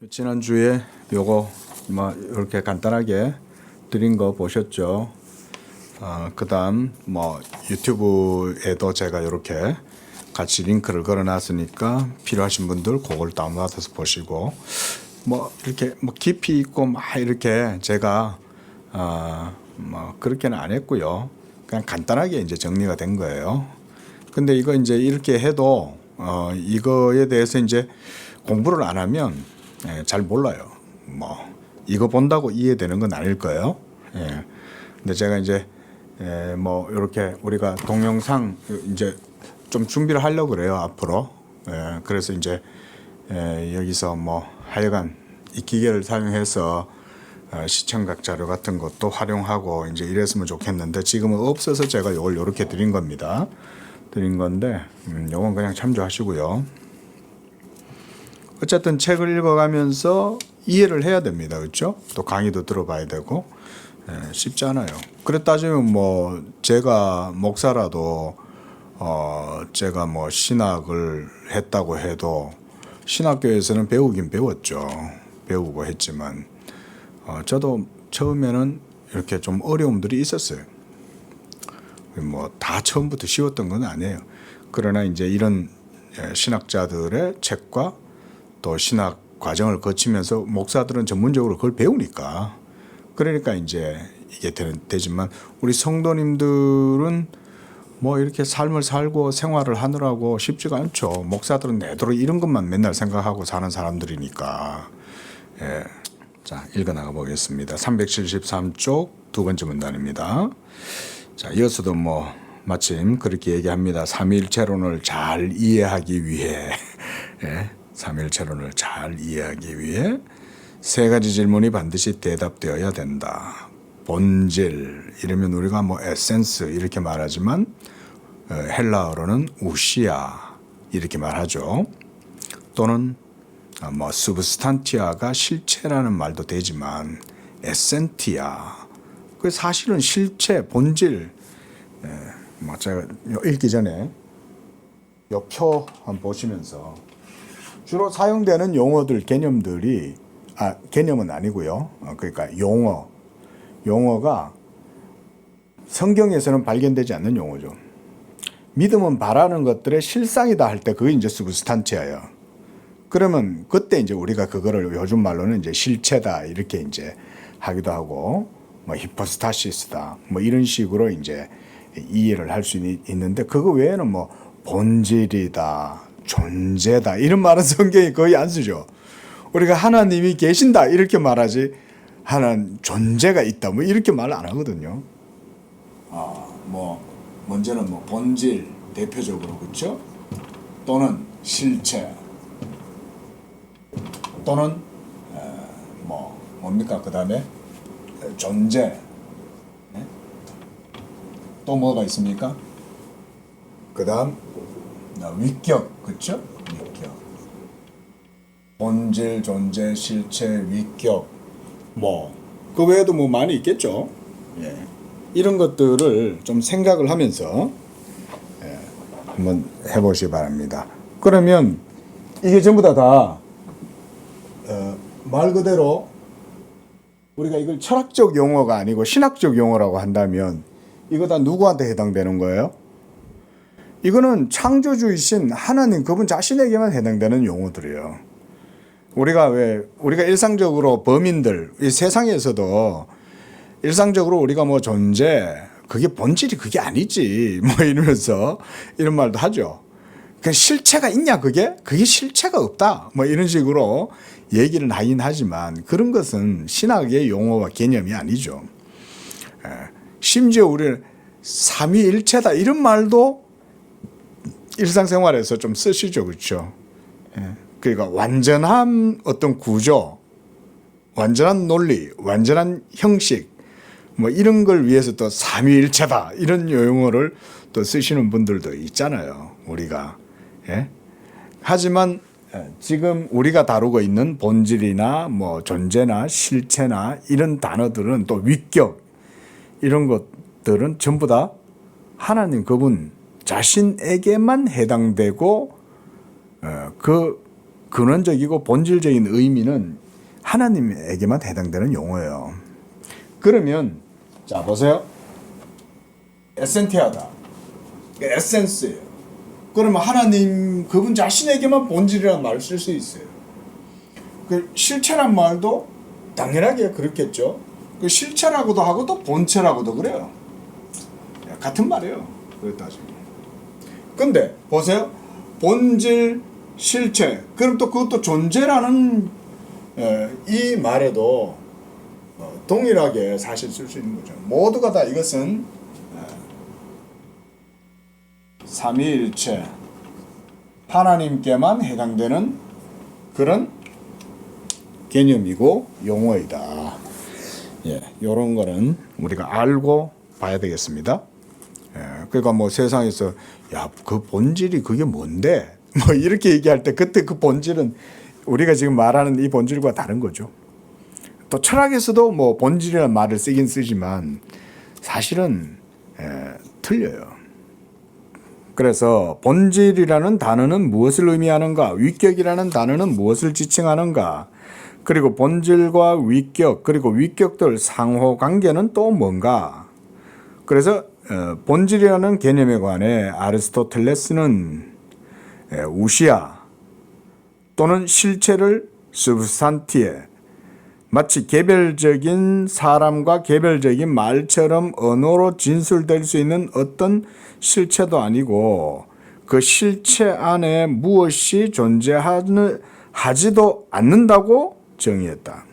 지난주에 요거 뭐 이렇게 간단하게 드린 거 보셨죠? 그다음 뭐 유튜브에도 제가 이렇게 같이 링크를 걸어 놨으니까 필요하신 분들 그걸 다운받아서 보시고 뭐 이렇게 뭐 깊이 있고 막 이렇게 제가 뭐 그렇게는 안 했고요. 그냥 간단하게 이제 정리가 된 거예요. 근데 이거 이제 이렇게 해도 이거에 대해서 이제 공부를 안 하면 잘 몰라요. 뭐 이거 본다고 이해되는 건 아닐 거예요. 예. 근데 제가 이제 뭐 이렇게 우리가 동영상 이제 좀 준비를 하려고 그래요 앞으로. 그래서 이제 여기서 뭐 하여간 이 기계를 사용해서 시청각 자료 같은 것도 활용하고 이제 이랬으면 좋겠는데 지금은 없어서 제가 이걸 이렇게 드린 겁니다. 드린 건데 요건 그냥 참조하시고요. 어쨌든 책을 읽어가면서 이해를 해야 됩니다. 그렇죠? 또 강의도 들어봐야 되고 쉽지 않아요. 그래 따지면 뭐 제가 목사라도 제가 뭐 신학을 했다고 해도 신학교에서는 배우긴 배웠죠. 배우고 했지만 저도 처음에는 이렇게 좀 어려움들이 있었어요. 뭐 다 처음부터 쉬웠던 건 아니에요. 그러나 이제 이런 신학자들의 책과 또 신학 과정을 거치면서 목사들은 전문적으로 그걸 배우니까 그러니까 이제 이게 되지만 우리 성도님들은 뭐 이렇게 삶을 살고 생활을 하느라고 쉽지가 않죠. 목사들은 내도록 이런 것만 맨날 생각하고 사는 사람들이니까. 예. 자, 읽어나가 보겠습니다. 373쪽 두 번째 문단입니다. 자, 이어서도 뭐 마침 그렇게 얘기합니다. 삼위일체론을 잘 이해하기 위해 예. 삼위일체론을 잘 이해하기 위해 세 가지 질문이 반드시 대답되어야 된다. 본질, 이러면 우리가 뭐 에센스 이렇게 말하지만 헬라어로는 우시아 이렇게 말하죠. 또는 뭐 스브스탄티아가 실체라는 말도 되지만 에센티아, 그 사실은 실체, 본질. 뭐 제가 읽기 전에 이 표 한번 보시면서 주로 사용되는 용어들, 개념들이 개념은 아니고요. 그러니까 용어가 성경에서는 발견되지 않는 용어죠. 믿음은 바라는 것들의 실상이다 할 때 그게 이제 스브스탄티아예요. 그러면 그때 이제 우리가 그거를 요즘 말로는 이제 실체다 이렇게 이제 하기도 하고 뭐 히포스타시스다 뭐 이런 식으로 이제 이해를 할 수 있는데 그거 외에는 뭐 본질이다, 존재다 이런 말은 성경이 거의 안 쓰죠. 우리가 하나님이 계신다 이렇게 말하지 하나님 존재가 있다 뭐 이렇게 말 안 하거든요. 뭐 먼저는 뭐 본질 대표적으로 그렇죠? 또는 실체 또는 뭐 뭡니까 그다음에 존재 또 뭐가 있습니까? 그다음 위격 그렇죠? 위격 본질 존재 실체 위격 뭐 그 외에도 뭐 많이 있겠죠. 예. 이런 것들을 좀 생각을 하면서 한번 해보시기 바랍니다. 그러면 이게 전부 다 말 그대로 우리가 이걸 철학적 용어가 아니고 신학적 용어라고 한다면 이거 다 누구한테 해당되는 거예요? 이거는 창조주이신 하나님 그분 자신에게만 해당되는 용어들이에요. 우리가 일상적으로 범인들 이 세상에서도 일상적으로 우리가 뭐 존재 그게 본질이 그게 아니지 뭐 이러면서 이런 말도 하죠. 그 실체가 있냐 그게 실체가 없다 뭐 이런 식으로 얘기를 하긴 하지만 그런 것은 신학의 용어와 개념이 아니죠. 심지어 우리는 삼위일체다 이런 말도 일상생활에서 좀 쓰시죠, 그렇죠? 그러니까 완전한 어떤 구조, 완전한 논리, 완전한 형식 뭐 이런 걸 위해서 또 삼위일체다 이런 용어를 또 쓰시는 분들도 있잖아요, 우리가. 예? 하지만 지금 우리가 다루고 있는 본질이나 뭐 존재나 실체나 이런 단어들은 또 위격 이런 것들은 전부 다 하나님 그분 자신에게만 해당되고 근원적이고 본질적인 의미는 하나님에게만 해당되는 용어예요. 그러면 자 보세요. 에센티아다. 에센스예요. 그러면 하나님 그분 자신에게만 본질이라는 말을 쓸 수 있어요. 그 실체란 말도 당연하게 그렇겠죠. 그 실체라고도 하고 또 본체라고도 그래요. 같은 말이에요. 그렇다 지금. 근데 보세요. 본질, 실체. 그럼 또 그것도 존재라는 이 말에도 동일하게 사실 쓸 수 있는 거죠. 모두가 다 이것은 삼위일체 하나님께만 해당되는 그런 개념이고 용어이다. 예, 이런 거는 우리가 알고 봐야 되겠습니다. 예, 그러니까 뭐 세상에서 야, 그 본질이 그게 뭔데? 뭐 이렇게 얘기할 때 그때 그 본질은 우리가 지금 말하는 이 본질과 다른 거죠. 또 철학에서도 뭐 본질이라는 말을 쓰긴 쓰지만 사실은 틀려요. 그래서 본질이라는 단어는 무엇을 의미하는가? 위격이라는 단어는 무엇을 지칭하는가? 그리고 본질과 위격, 그리고 위격들 상호 관계는 또 뭔가? 그래서 본질이라는 개념에 관해 아리스토텔레스는 우시아 또는 실체를 substantiae, 마치 개별적인 사람과 개별적인 말처럼 언어로 진술될 수 있는 어떤 실체도 아니고 그 실체 안에 무엇이 존재하지도 않는다고 정의했다.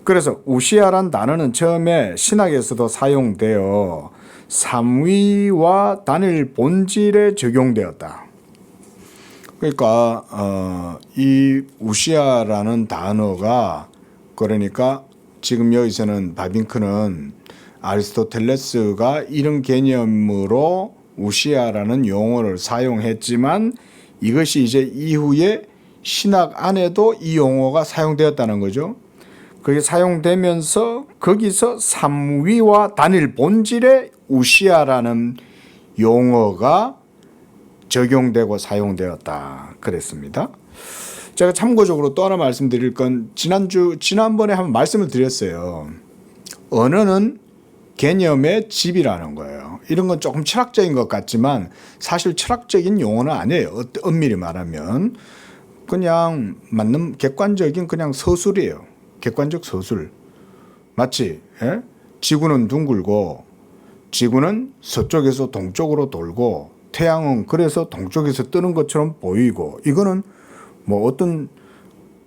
그래서 우시아란 단어는 처음에 신학에서도 사용되어 삼위와 단일 본질에 적용되었다. 그러니까 이 우시아라는 단어가 그러니까 지금 여기서는 바빙크는 아리스토텔레스가 이런 개념으로 우시아라는 용어를 사용했지만 이것이 이제 이후에 신학 안에도 이 용어가 사용되었다는 거죠. 그게 사용되면서 거기서 삼위와 단일 본질의 우시아라는 용어가 적용되고 사용되었다 그랬습니다. 제가 참고적으로 또 하나 말씀드릴 건 지난번에 한번 말씀을 드렸어요. 언어는 개념의 집이라는 거예요. 이런 건 조금 철학적인 것 같지만 사실 철학적인 용어는 아니에요. 엄밀히 말하면 그냥 맞는 객관적인 그냥 서술이에요. 객관적 서술. 마치 지구는 둥글고 지구는 서쪽에서 동쪽으로 돌고 태양은 그래서 동쪽에서 뜨는 것처럼 보이고 이거는 뭐 어떤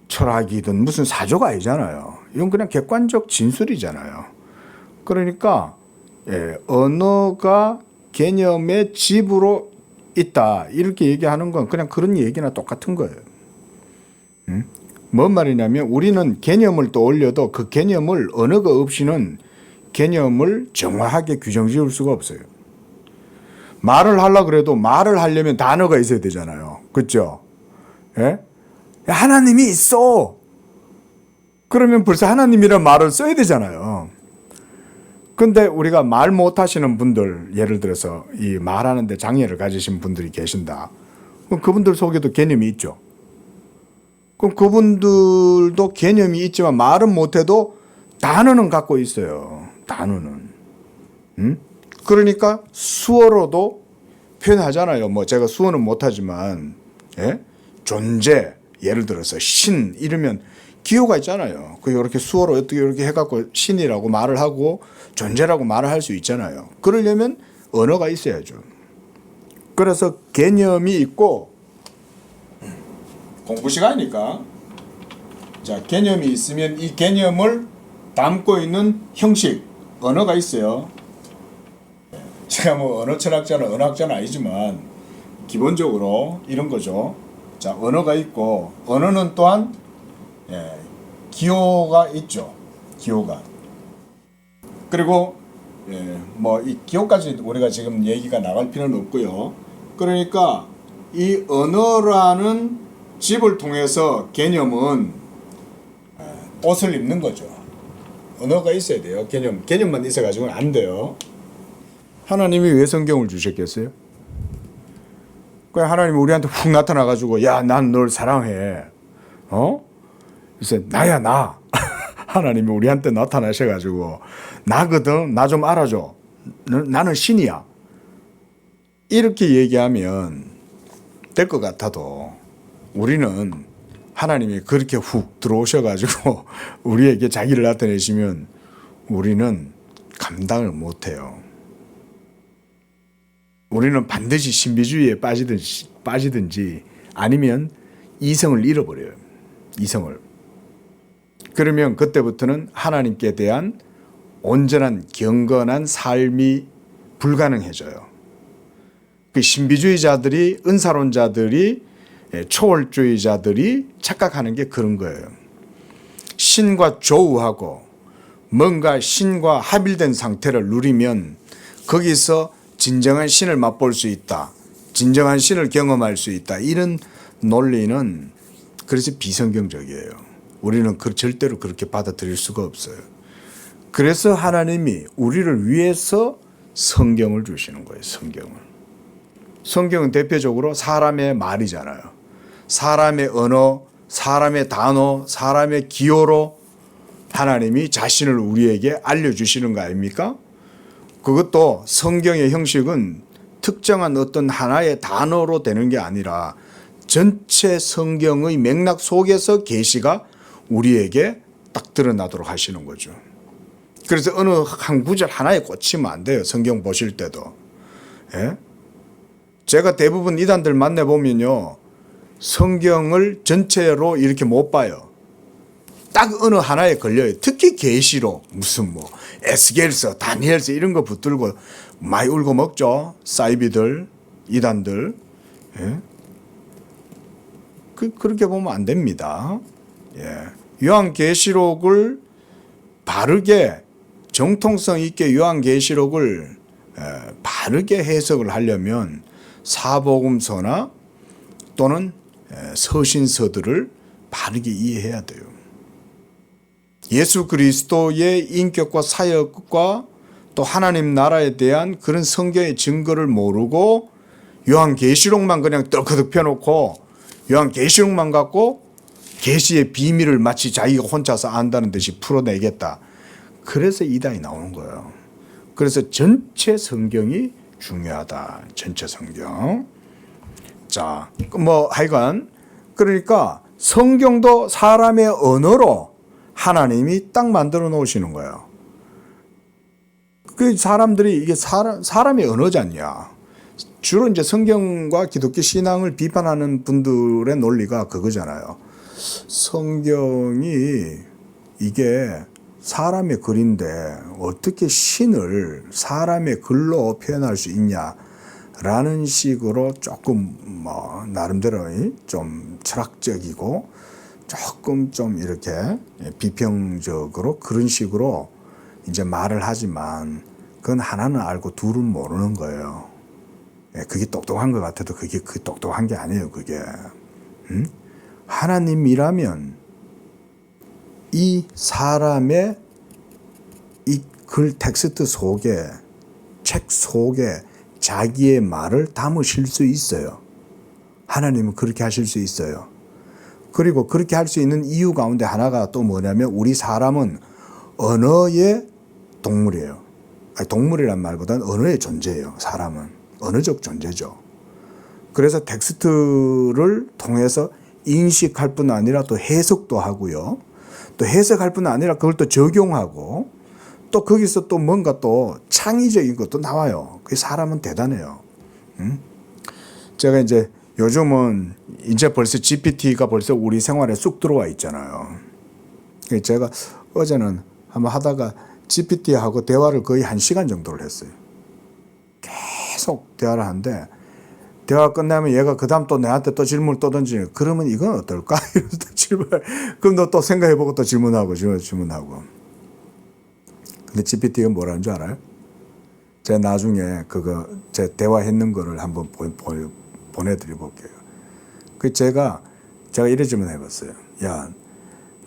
철학이든 무슨 사조가 아니잖아요. 이건 그냥 객관적 진술이잖아요. 그러니까 언어가 개념의 집으로 있다 이렇게 얘기하는 건 그냥 그런 얘기나 똑같은 거예요. 뭔 말이냐면 우리는 개념을 떠올려도 그 개념을 언어가 없이는 개념을 정확하게 규정 지을 수가 없어요. 말을 하려고 그래도 말을 하려면 단어가 있어야 되잖아요. 그렇죠? 예? 하나님이 있어. 그러면 벌써 하나님이라는 말을 써야 되잖아요. 근데 우리가 말 못하시는 분들, 예를 들어서 이 말하는데 장애를 가지신 분들이 계신다. 그럼 그분들 속에도 개념이 있죠. 그럼 그분들도 개념이 있지만 말은 못해도 단어는 갖고 있어요. 단어는. 그러니까 수어로도 표현하잖아요. 뭐 제가 수어는 못하지만 존재, 예를 들어서 신 이러면 기호가 있잖아요. 그 이렇게 수어로 어떻게 이렇게 해갖고 신이라고 말을 하고 존재라고 말을 할 수 있잖아요. 그러려면 언어가 있어야죠. 그래서 개념이 있고 공부 시간이니까 자 개념이 있으면 이 개념을 담고 있는 형식 언어가 있어요. 제가 뭐 언어 철학자는 언어학자는 아니지만 기본적으로 이런 거죠. 자 언어가 있고 언어는 또한 기호가 있죠. 기호가. 그리고 뭐 이 기호까지 우리가 지금 얘기가 나갈 필요는 없고요. 그러니까 이 언어라는 집을 통해서 개념은 옷을 입는 거죠. 언어가 있어야 돼요. 개념만 있어가지고는 안 돼요. 하나님이 왜 성경을 주셨겠어요? 그 하나님이 우리한테 훅 나타나가지고 야, 난 널 사랑해. 그래서 나야 나. 하나님이 우리한테 나타나셔가지고 나거든. 나 좀 알아줘. 나는 신이야. 이렇게 얘기하면 될 것 같아도 우리는 하나님이 그렇게 훅 들어오셔가지고 우리에게 자기를 나타내시면 우리는 감당을 못해요. 우리는 반드시 신비주의에 빠지든지 아니면 이성을 잃어버려요. 이성을. 그러면 그때부터는 하나님께 대한 온전한 경건한 삶이 불가능해져요. 그 신비주의자들이, 은사론자들이, 초월주의자들이 착각하는 게 그런 거예요. 신과 조우하고 뭔가 신과 합일된 상태를 누리면 거기서 진정한 신을 맛볼 수 있다. 진정한 신을 경험할 수 있다. 이런 논리는 그래서 비성경적이에요. 우리는 절대로 그렇게 받아들일 수가 없어요. 그래서 하나님이 우리를 위해서 성경을 주시는 거예요. 성경을. 성경은 대표적으로 사람의 말이잖아요. 사람의 언어, 사람의 단어, 사람의 기호로 하나님이 자신을 우리에게 알려주시는 거 아닙니까? 그것도 성경의 형식은 특정한 어떤 하나의 단어로 되는 게 아니라 전체 성경의 맥락 속에서 계시가 우리에게 딱 드러나도록 하시는 거죠. 그래서 어느 한 구절 하나에 꽂히면 안 돼요. 성경 보실 때도. 예? 제가 대부분 이단들 만나보면요. 성경을 전체로 이렇게 못 봐요. 딱 어느 하나에 걸려요. 특히 계시록 무슨 뭐 에스겔서, 다니엘서 이런 거 붙들고 많이 울고 먹죠. 사이비들, 이단들. 예? 그렇게 보면 안 됩니다. 예. 요한계시록을 바르게 정통성 있게 요한계시록을 바르게 해석을 하려면 사복음서나 또는 서신서들을 바르게 이해해야 돼요. 예수 그리스도의 인격과 사역과 또 하나님 나라에 대한 그런 성경의 증거를 모르고 요한계시록만 그냥 떡하득 펴놓고 요한계시록만 갖고 계시의 비밀을 마치 자기가 혼자서 안다는 듯이 풀어내겠다. 그래서 이단이 나오는 거예요. 그래서 전체 성경이 중요하다. 전체 성경. 자, 뭐 하여간 그러니까 성경도 사람의 언어로 하나님이 딱 만들어 놓으시는 거예요. 그 사람들이 이게 사람의 언어잖냐. 주로 이제 성경과 기독교 신앙을 비판하는 분들의 논리가 그거잖아요. 성경이 이게 사람의 글인데 어떻게 신을 사람의 글로 표현할 수 있냐라는 식으로 조금 뭐 나름대로 좀 철학적이고 조금 좀 이렇게 비평적으로 그런 식으로 이제 말을 하지만 그건 하나는 알고 둘은 모르는 거예요. 그게 똑똑한 것 같아도 그게 똑똑한 게 아니에요. 그게 하나님이라면 이 사람의 이 글 텍스트 속에 책 속에 자기의 말을 담으실 수 있어요. 하나님은 그렇게 하실 수 있어요. 그리고 그렇게 할 수 있는 이유 가운데 하나가 또 뭐냐면 우리 사람은 언어의 동물이에요. 아니, 동물이란 말보다는 언어의 존재예요. 사람은 언어적 존재죠. 그래서 텍스트를 통해서 인식할 뿐 아니라 또 해석도 하고요. 또 해석할 뿐 아니라 그걸 또 적용하고 또 거기서 또 뭔가 또 창의적인 것도 나와요. 그 사람은 대단해요. 제가 이제 요즘은 이제 벌써 GPT가 벌써 우리 생활에 쑥 들어와 있잖아요. 제가 어제는 한번 하다가 GPT하고 대화를 거의 1시간 정도를 했어요. 계속 대화를 하는데 대화 끝나면 얘가 그 다음 또 내한테 또 질문을 또 던지는 그러면 이건 어떨까? 이러면서 질문. 그럼 너 또 생각해보고 또 질문하고. 근데 GPT가 뭐라는 줄 알아요? 제가 나중에 그거 제 대화했는 거를 한번 보내드려 볼게요. 그 제가 이런 질문 해봤어요. 야,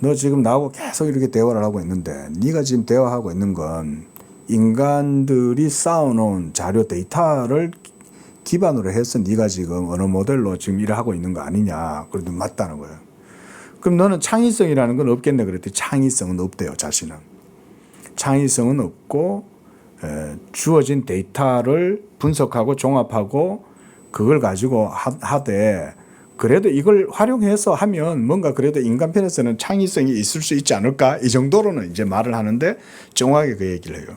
너 지금 나하고 계속 이렇게 대화를 하고 있는데 네가 지금 대화하고 있는 건 인간들이 쌓아놓은 자료 데이터를 기반으로 해서 네가 지금 언어 모델로 지금 일을 하고 있는 거 아니냐. 그래도 맞다는 거예요. 그럼 너는 창의성이라는 건 없겠네 그랬더니 창의성은 없대요. 자신은. 창의성은 없고 주어진 데이터를 분석하고 종합하고 그걸 가지고 하되 그래도 이걸 활용해서 하면 뭔가 그래도 인간 편에서는 창의성이 있을 수 있지 않을까? 이 정도로는 이제 말을 하는데 정확하게 그 얘기를 해요.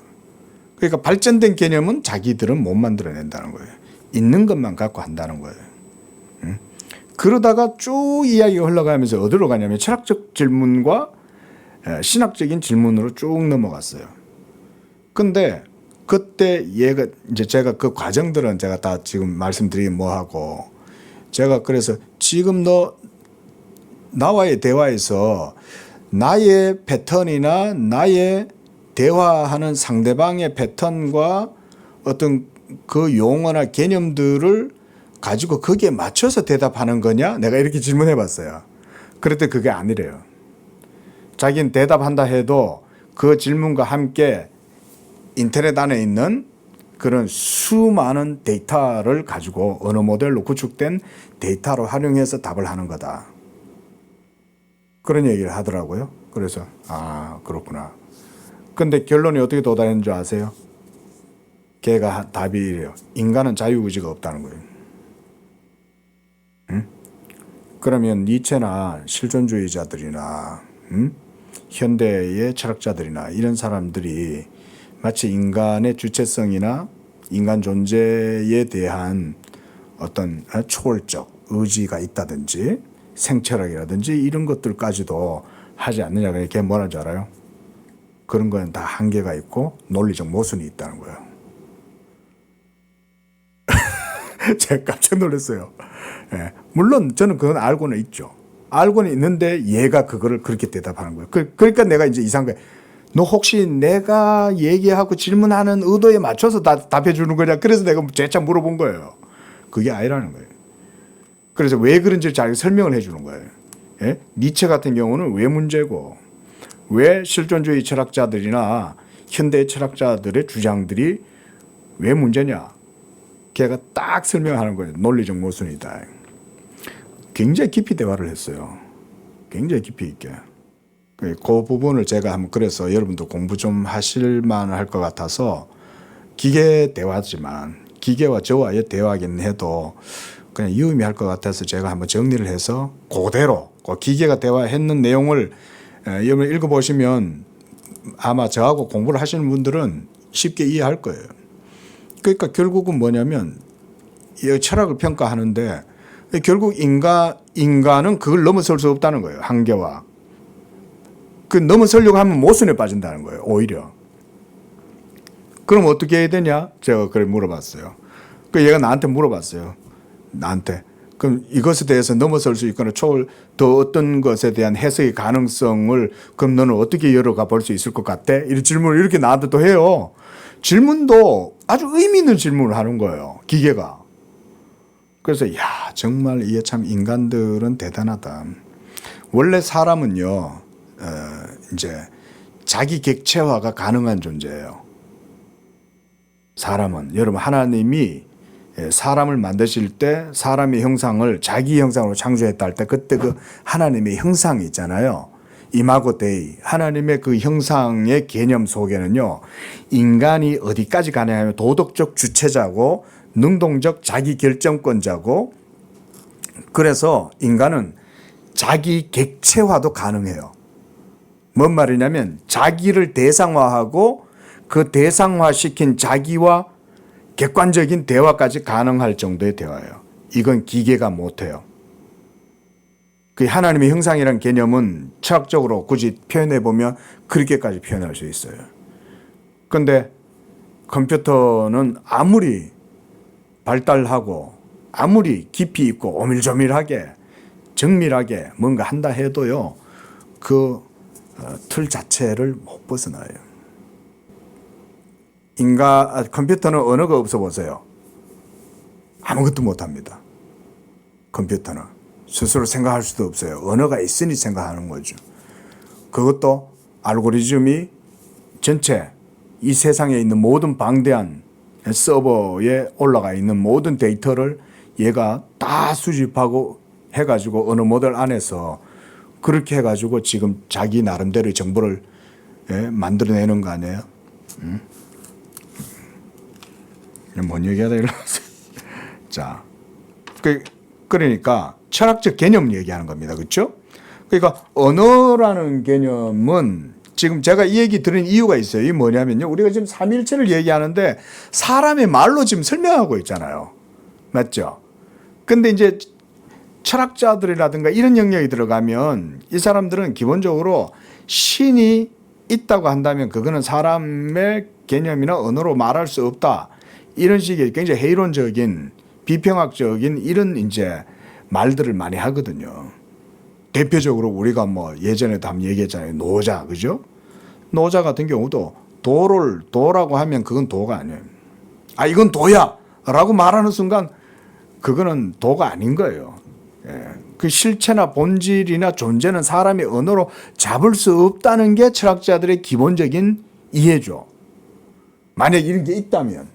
그러니까 발전된 개념은 자기들은 못 만들어낸다는 거예요. 있는 것만 갖고 한다는 거예요. 그러다가 쭉 이야기가 흘러가면서 어디로 가냐면 철학적 질문과 신학적인 질문으로 쭉 넘어갔어요. 근데 그때 얘가 이제 제가 그 과정들은 제가 다 지금 말씀드리긴 뭐하고 제가 그래서 지금 너 나와의 대화에서 나의 패턴이나 나의 대화하는 상대방의 패턴과 어떤 그 용어나 개념들을 가지고 거기에 맞춰서 대답하는 거냐? 내가 이렇게 질문해 봤어요. 그랬더니 그게 아니래요. 자기는 대답한다 해도 그 질문과 함께 인터넷 안에 있는 그런 수많은 데이터를 가지고 언어 모델로 구축된 데이터로 활용해서 답을 하는 거다. 그런 얘기를 하더라고요. 그래서 그렇구나. 근데 결론이 어떻게 도달했는 줄 아세요? 걔가 답이 이래요. 인간은 자유의지가 없다는 거예요. 응? 그러면 니체나 실존주의자들이나 현대의 철학자들이나 이런 사람들이 마치 인간의 주체성이나 인간 존재에 대한 어떤 초월적 의지가 있다든지 생철학이라든지 이런 것들까지도 하지 않느냐가 이게 뭐라는 줄 알아요? 그런 건 다 한계가 있고 논리적 모순이 있다는 거예요. 제가 깜짝 놀랐어요. 예. 물론 저는 그건 알고는 있죠. 알고는 있는데 얘가 그거를 그렇게 대답하는 거예요. 그러니까 내가 이제 이상한 거예요. 너 혹시 내가 얘기하고 질문하는 의도에 맞춰서 답해 주는 거냐? 그래서 내가 재차 물어본 거예요. 그게 아니라는 거예요. 그래서 왜 그런지 잘 설명을 해 주는 거예요. 예? 니체 같은 경우는 왜 문제고 왜 실존주의 철학자들이나 현대 철학자들의 주장들이 왜 문제냐? 걔가 딱 설명하는 거예요. 논리적 모순이다. 굉장히 깊이 대화를 했어요. 굉장히 깊이 있게. 그 부분을 제가 한번 그래서 여러분도 공부 좀 하실 만할 것 같아서 기계 대화지만 기계와 저와의 대화긴 해도 그냥 유의미할 것 같아서 제가 한번 정리를 해서 그대로 그 기계가 대화했는 내용을 여러분 읽어보시면 아마 저하고 공부를 하시는 분들은 쉽게 이해할 거예요. 그러니까 결국은 뭐냐면 이 철학을 평가하는데 결국 인간은 그걸 넘어설 수 없다는 거예요. 한계와. 그 넘어서려고 하면 모순에 빠진다는 거예요. 오히려. 그럼 어떻게 해야 되냐? 제가 그래 물어봤어요. 그 얘가 나한테 물어봤어요. 나한테. 그럼 이것에 대해서 넘어설 수 있거나 더 어떤 것에 대한 해석의 가능성을 그럼 너는 어떻게 열어가 볼 수 있을 것 같아? 이런 질문을 이렇게 나한테 또 해요. 질문도 아주 의미 있는 질문을 하는 거예요. 기계가. 그래서 정말 이게 참 인간들은 대단하다. 원래 사람은요. 이제 자기 객체화가 가능한 존재예요. 사람은 여러분 하나님이 사람을 만드실 때 사람의 형상을 자기 형상으로 창조했다 할 때 그때 그 하나님의 형상이 있잖아요. 이마고 데이 하나님의 그 형상의 개념 속에는요. 인간이 어디까지 가냐 하면 도덕적 주체자고 능동적 자기 결정권자고 그래서 인간은 자기 객체화도 가능해요. 뭔 말이냐면 자기를 대상화하고 그 대상화시킨 자기와 객관적인 대화까지 가능할 정도의 대화예요. 이건 기계가 못해요. 그 하나님의 형상이라는 개념은 철학적으로 굳이 표현해 보면 그렇게까지 표현할 수 있어요. 그런데 컴퓨터는 아무리 발달하고 아무리 깊이 있고 오밀조밀하게 정밀하게 뭔가 한다 해도요. 그 틀 자체를 못 벗어나요. 컴퓨터는 언어가 없어 보세요. 아무것도 못합니다. 컴퓨터는 스스로 생각할 수도 없어요. 언어가 있으니 생각하는 거죠. 그것도 알고리즘이 전체 이 세상에 있는 모든 방대한 서버에 올라가 있는 모든 데이터를 얘가 다 수집하고 해가지고 어느 모델 안에서 그렇게 해가지고 지금 자기 나름대로의 정보를 만들어내는 거 아니에요? 뭔 얘기하다 이러면서. 자, 그러니까 철학적 개념 얘기하는 겁니다. 그렇죠? 그러니까 언어라는 개념은 지금 제가 이 얘기 드린 이유가 있어요. 이 뭐냐면요. 우리가 지금 삼일체를 얘기하는데 사람의 말로 지금 설명하고 있잖아요. 맞죠? 근데 이제 철학자들이라든가 이런 영역이 들어가면 이 사람들은 기본적으로 신이 있다고 한다면 그거는 사람의 개념이나 언어로 말할 수 없다. 이런 식의 굉장히 회의론적인 비평학적인 이런 이제 말들을 많이 하거든요. 대표적으로 우리가 뭐 예전에도 한번 얘기했잖아요. 노자, 그죠? 노자 같은 경우도 도라고 하면 그건 도가 아니에요. 아, 이건 도야! 라고 말하는 순간 그거는 도가 아닌 거예요. 그 실체나 본질이나 존재는 사람의 언어로 잡을 수 없다는 게 철학자들의 기본적인 이해죠. 만약 이런 게 있다면,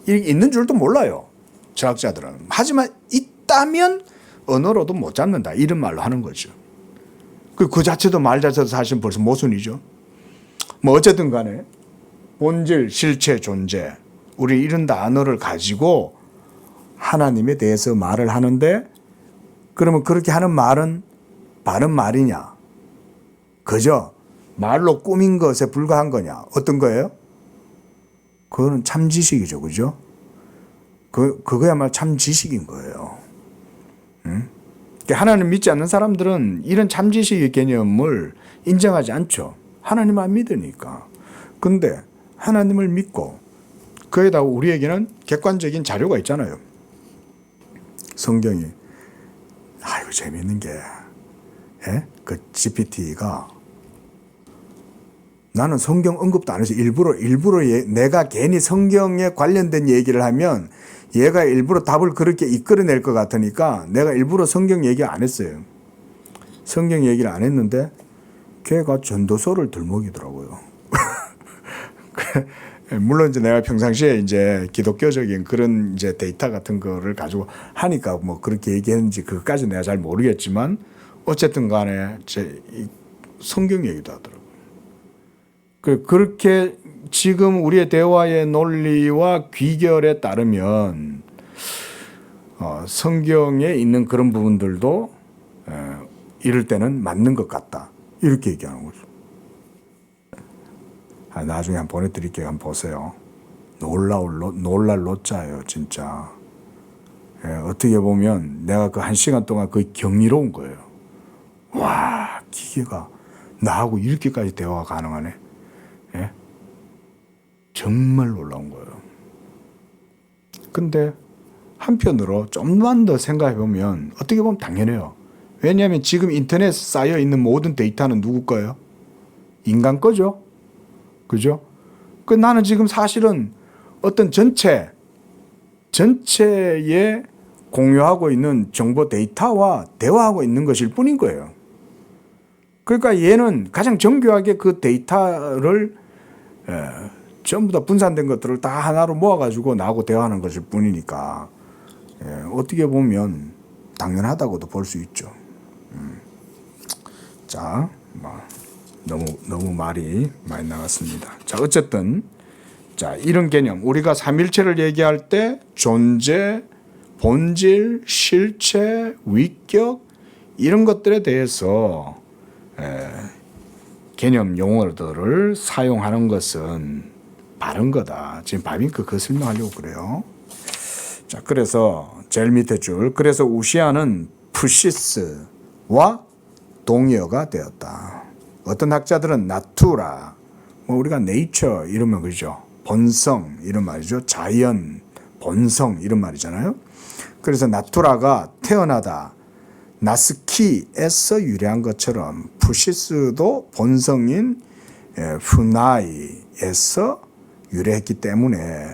있는 줄도 몰라요. 철학자들은. 하지만 있다면 언어로도 못 잡는다. 이런 말로 하는 거죠. 그 자체도 말 자체도 사실 벌써 모순이죠. 뭐 어쨌든 간에 본질, 실체, 존재 우리 이런 단어를 가지고 하나님에 대해서 말을 하는데 그러면 그렇게 하는 말은 바른 말이냐? 그저 말로 꾸민 것에 불과한 거냐? 어떤 거예요? 그거는 참 지식이죠. 그죠? 그거야말로 참 지식인 거예요. 하나님 믿지 않는 사람들은 이런 참 지식의 개념을 인정하지 않죠. 하나님 안 믿으니까. 근데 하나님을 믿고 거기다 우리에게는 객관적인 자료가 있잖아요. 성경이. 아이고 재밌는 게 그 GPT가 나는 성경 언급도 안 해서 일부러 내가 괜히 성경에 관련된 얘기를 하면 얘가 일부러 답을 그렇게 이끌어낼 것 같으니까 내가 일부러 성경 얘기 안 했어요. 성경 얘기를 안 했는데 걔가 전도서를 들먹이더라고요. 물론 이제 내가 평상시에 이제 기독교적인 그런 이제 데이터 같은 거를 가지고 하니까 뭐 그렇게 얘기했는지 그것까지 내가 잘 모르겠지만 어쨌든 간에 성경 얘기도 하더라고요. 그렇게 지금 우리의 대화의 논리와 귀결에 따르면 성경에 있는 그런 부분들도 이럴 때는 맞는 것 같다. 이렇게 얘기하는 거죠. 나중에 한번 보내드릴게요. 한번 보세요. 놀랄 노자예요. 진짜. 어떻게 보면 내가 그 1시간 동안 거의 경이로운 거예요. 와, 기계가 나하고 이렇게까지 대화가 가능하네. 정말 놀라운 거예요. 근데 한편으로 좀만 더 생각해 보면 어떻게 보면 당연해요. 왜냐하면 지금 인터넷에 쌓여 있는 모든 데이터는 누구 거예요? 인간 거죠. 그죠? 나는 지금 사실은 어떤 전체에 공유하고 있는 정보 데이터와 대화하고 있는 것일 뿐인 거예요. 그러니까 얘는 가장 정교하게 그 데이터를 전부 다 분산된 것들을 다 하나로 모아가지고 나하고 대화하는 것일 뿐이니까 어떻게 보면 당연하다고도 볼 수 있죠. 자, 너무 말이 많이 나갔습니다. 자, 어쨌든 자 이런 개념 우리가 삼일체를 얘기할 때 존재, 본질, 실체, 위격 이런 것들에 대해서 개념 용어들을 사용하는 것은 바른 거다. 지금 바빙크 그 설명하려고 그래요. 자, 그래서 제일 밑에 줄 그래서 우시아는 푸시스와 동의어가 되었다. 어떤 학자들은 나투라, 우리가 네이처 이러면 그죠? 본성 이런 말이죠. 자연, 본성 이런 말이잖아요. 그래서 나투라가 태어나다, 나스키에서 유래한 것처럼 푸시스도 본성인 푸나이에서 유래했기 때문에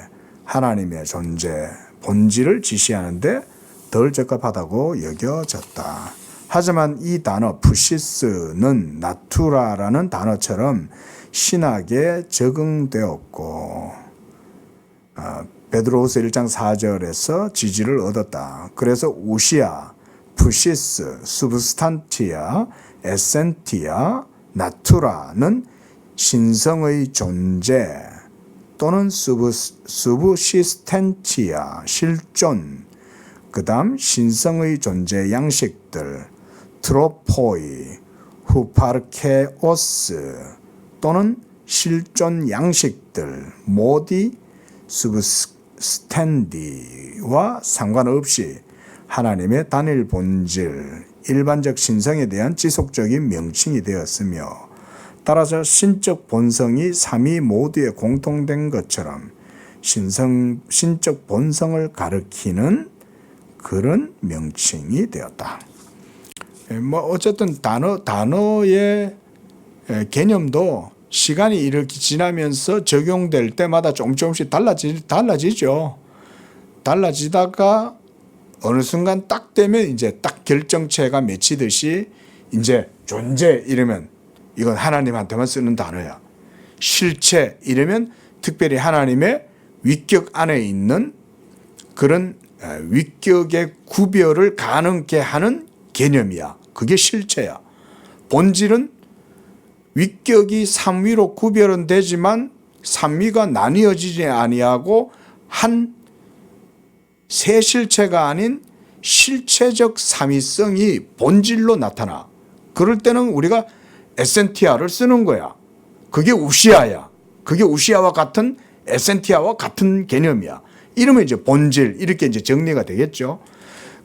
하나님의 존재, 본질을 지시하는데 덜 적합하다고 여겨졌다. 하지만 이 단어 푸시스는 나투라라는 단어처럼 신학에 적응되었고 베드로후서 1장 4절에서 지지를 얻었다. 그래서 우시아, 푸시스, 수브스탄티아, 에센티아, 나투라는 신성의 존재 또는 수브시스텐티아, 실존, 그 다음 신성의 존재 양식들, 트로포이, 후파르케오스 또는 실존 양식들, 모디 수브스탠디와 상관없이 하나님의 단일 본질, 일반적 신성에 대한 지속적인 명칭이 되었으며 따라서 신적 본성이 삼위 모두에 공통된 것처럼 신적 본성을 가리키는 그런 명칭이 되었다. 뭐 어쨌든 단어의 개념도 시간이 이렇게 지나면서 적용될 때마다 조금씩 달라지죠. 달라지다가 어느 순간 딱 되면 이제 딱 결정체가 맺히듯이 이제 존재 이러면 이건 하나님한테만 쓰는 단어야. 실체 이러면 특별히 하나님의 위격 안에 있는 그런 위격의 구별을 가능케 하는 개념이야. 그게 실체야. 본질은 위격이 삼위로 구별은 되지만 삼위가 나뉘어지지 아니하고 한 세 실체가 아닌 실체적 삼위성이 본질로 나타나. 그럴 때는 우리가 에센티아를 쓰는 거야. 그게 우시아야. 그게 우시아와 같은 에센티아와 같은 개념이야. 이러면 이제 본질 이렇게 이제 정리가 되겠죠.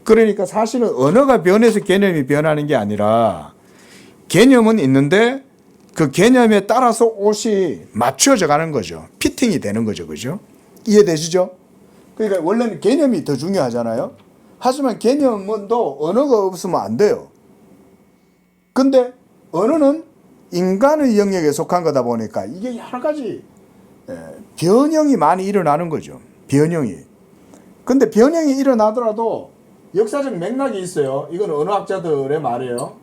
그러니까 사실은 언어가 변해서 개념이 변하는 게 아니라 개념은 있는데 그 개념에 따라서 옷이 맞춰져 가는 거죠. 피팅이 되는 거죠. 그죠? 이해되시죠? 그러니까 원래는 개념이 더 중요하잖아요. 하지만 개념도 언어가 없으면 안 돼요. 근데 언어는 인간의 영역에 속한 거다 보니까 이게 여러 가지 변형이 많이 일어나는 거죠. 변형이. 근데 변형이 일어나더라도 역사적 맥락이 있어요. 이건 언어학자들의 말이에요.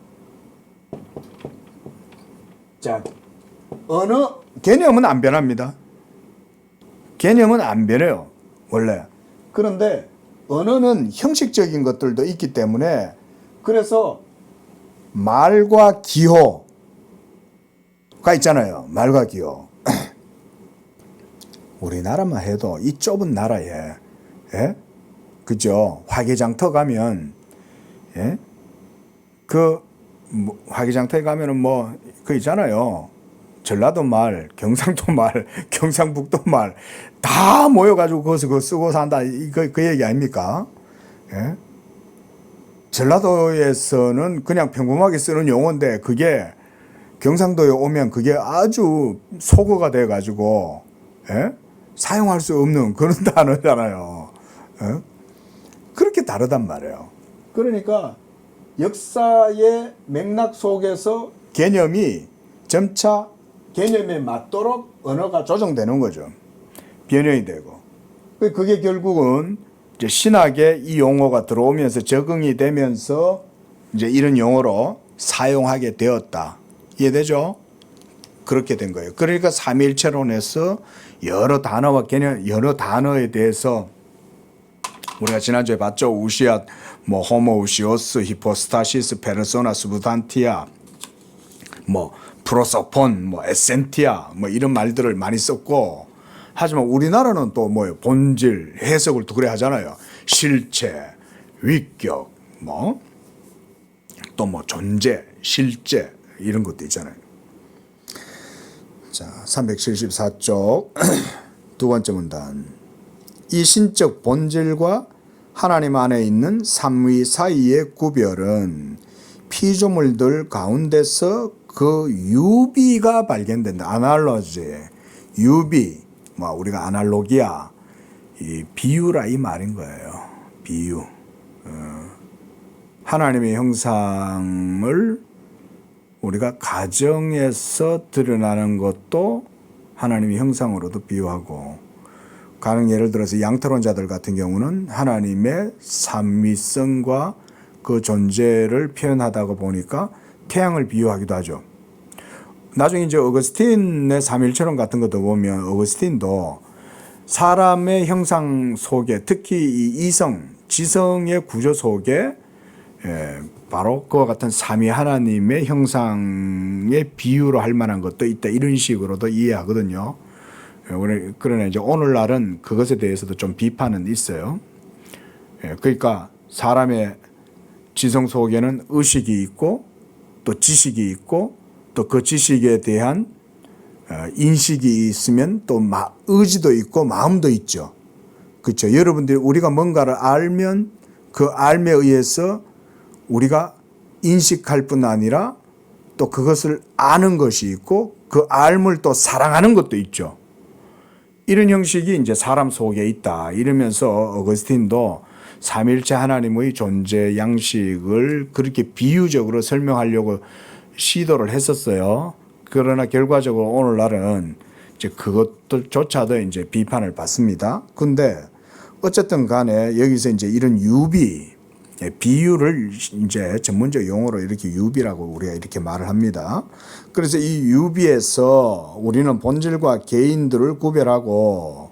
자, 개념은 안 변합니다. 개념은 안 변해요. 원래. 그런데 언어는 형식적인 것들도 있기 때문에 그래서 말과 기호가 있잖아요. 말과 기호. 우리나라만 해도 이 좁은 나라에, 예? 그죠? 화개장터 가면, 예? 화개장터에 가면은 그 있잖아요. 전라도 말, 경상도 말, 경상북도 말, 다 모여가지고 거기서 그거 쓰고 산다. 그 얘기 아닙니까? 예? 전라도에서는 그냥 평범하게 쓰는 용어인데 그게 경상도에 오면 그게 아주 소거가 돼가지고, 예? 사용할 수 없는 그런 단어잖아요. 예? 그렇게 다르단 말이에요. 그러니까 역사의 맥락 속에서 개념이 점차 개념에 맞도록 언어가 조정되는 거죠. 변형이 되고. 그게 결국은 이제 신학에 이 용어가 들어오면서 적응이 되면서 이제 이런 용어로 사용하게 되었다. 이해되죠? 그렇게 된 거예요. 그러니까 삼위일체론에서 여러 단어와 개념, 여러 단어에 대해서 우리가 지난주에 봤죠. 우시아, 호모우시오스, 히포스타시스, 페르소나, 수브단티아, 프로소폰, 에센티아, 이런 말들을 많이 썼고, 하지만 우리나라는 또 본질, 해석을 또 그래 하잖아요. 실체, 위격, 또 존재, 실제, 이런 것도 있잖아요. 자, 374쪽, 두 번째 문단. 이 신적 본질과 하나님 안에 있는 삼위 사이의 구별은 피조물들 가운데서 그 유비가 발견된다. 아날로지, 유비, 우리가 아날로기아, 이 비유라 이 말인 거예요. 비유. 하나님의 형상을 우리가 가정에서 드러나는 것도 하나님의 형상으로도 비유하고, 예를 들어서 양태론자들 같은 경우는 하나님의 삼위성과 그 존재를 표현하다가 보니까 태양을 비유하기도 하죠. 나중에 이제 어거스틴의 삼일체론 같은 것도 보면 어거스틴도 사람의 형상 속에 특히 이 이성, 지성의 구조 속에 바로 그와 같은 삼위 하나님의 형상의 비유로 할 만한 것도 있다. 이런 식으로도 이해하거든요. 그러나 이제 오늘날은 그것에 대해서도 좀 비판은 있어요. 그러니까 사람의 지성 속에는 의식이 있고 또 지식이 있고 또 그 지식에 대한 인식이 있으면 또 의지도 있고 마음도 있죠. 그렇죠. 여러분들이 우리가 뭔가를 알면 그 알에 의해서 우리가 인식할 뿐 아니라 또 그것을 아는 것이 있고 그 알을 또 사랑하는 것도 있죠. 이런 형식이 이제 사람 속에 있다. 이러면서 어거스틴도 삼일체 하나님의 존재 양식을 그렇게 비유적으로 설명하려고 시도를 했었어요. 그러나 결과적으로 오늘날은 이제 그것들조차도 이제 비판을 받습니다. 근데 어쨌든 간에 여기서 이제 이런 유비, 비유를 이제 전문적 용어로 이렇게 유비라고 우리가 이렇게 말을 합니다. 그래서 이 유비에서 우리는 본질과 개인들을 구별하고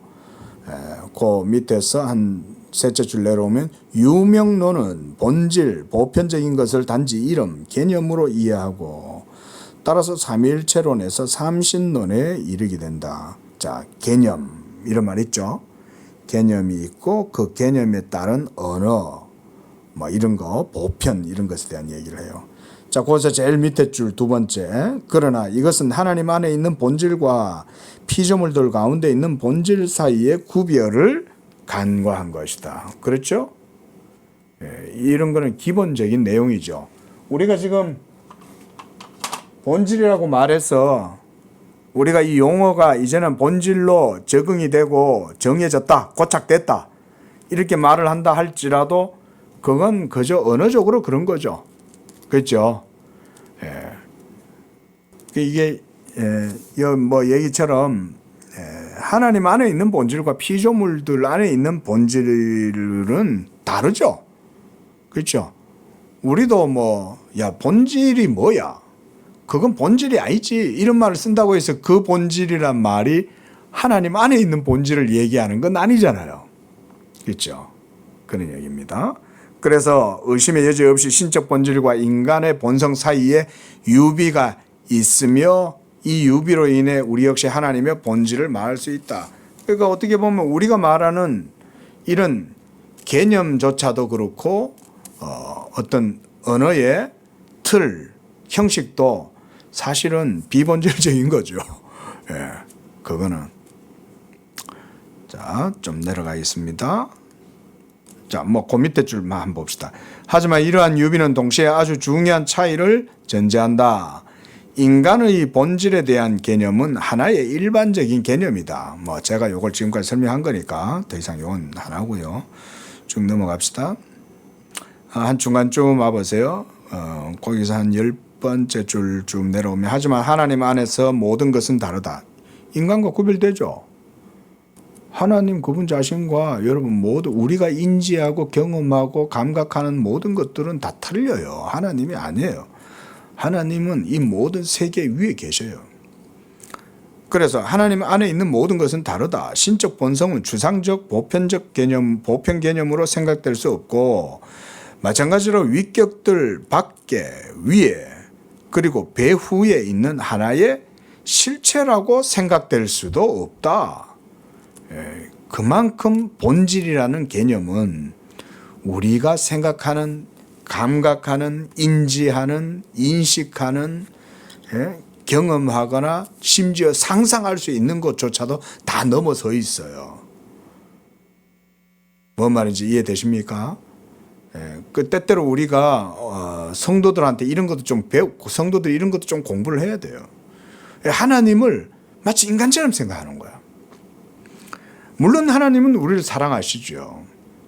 그 밑에서 한 셋째 줄 내려오면 유명론은 본질, 보편적인 것을 단지 이름, 개념으로 이해하고 따라서 삼위일체론에서 삼신론에 이르게 된다. 자, 개념 이런 말 있죠. 개념이 있고 그 개념에 따른 언어 뭐 이런 거, 보편 이런 것에 대한 얘기를 해요. 자, 거기서 제일 밑에 줄 두 번째. 그러나 이것은 하나님 안에 있는 본질과 피조물들 가운데 있는 본질 사이의 구별을 간과한 것이다. 그렇죠? 이런 거는 기본적인 내용이죠. 우리가 지금 본질이라고 말해서 우리가 이 용어가 이제는 본질로 적응이 되고 정해졌다, 고착됐다 이렇게 말을 한다 할지라도 그건 그저 언어적으로 그런 거죠. 그렇죠? 이게 뭐 얘기처럼 하나님 안에 있는 본질과 피조물들 안에 있는 본질은 다르죠. 그렇죠? 우리도 본질이 뭐야? 그건 본질이 아니지. 이런 말을 쓴다고 해서 그 본질이란 말이 하나님 안에 있는 본질을 얘기하는 건 아니잖아요. 그렇죠? 그런 얘기입니다. 그래서 의심의 여지 없이 신적 본질과 인간의 본성 사이에 유비가 있으며 이 유비로 인해 우리 역시 하나님의 본질을 말할 수 있다. 그러니까 어떻게 보면 우리가 말하는 이런 개념조차도 그렇고 어떤 언어의 틀, 형식도 사실은 비본질적인 거죠. 그거는. 자, 좀 내려가겠습니다. 자, 그 밑에 줄만 한번 봅시다. 하지만 이러한 유비는 동시에 아주 중요한 차이를 전제한다. 인간의 본질에 대한 개념은 하나의 일반적인 개념이다. 제가 이걸 지금까지 설명한 거니까 더 이상 이건 안 하고요. 쭉 넘어갑시다. 한 중간쯤 와보세요. 거기서 한 10번째 줄 쭉 내려오면 하지만 하나님 안에서 모든 것은 다르다. 인간과 구별되죠. 하나님 그분 자신과 여러분 모두 우리가 인지하고 경험하고 감각하는 모든 것들은 다 틀려요. 하나님이 아니에요. 하나님은 이 모든 세계 위에 계셔요. 그래서 하나님 안에 있는 모든 것은 다르다. 신적 본성은 추상적, 보편적 개념, 보편 개념으로 생각될 수 없고 마찬가지로 위격들 밖에, 위에, 그리고 배후에 있는 하나의 실체라고 생각될 수도 없다. 그만큼 본질이라는 개념은 우리가 생각하는, 감각하는, 인지하는, 인식하는, 경험하거나 심지어 상상할 수 있는 것조차도 다 넘어서 있어요. 뭔 말인지 이해되십니까? 그 때때로 우리가 성도들한테 이런 것도 좀 배우고 성도들이 이런 것도 좀 공부를 해야 돼요. 하나님을 마치 인간처럼 생각하는 거야. 물론 하나님은 우리를 사랑하시죠.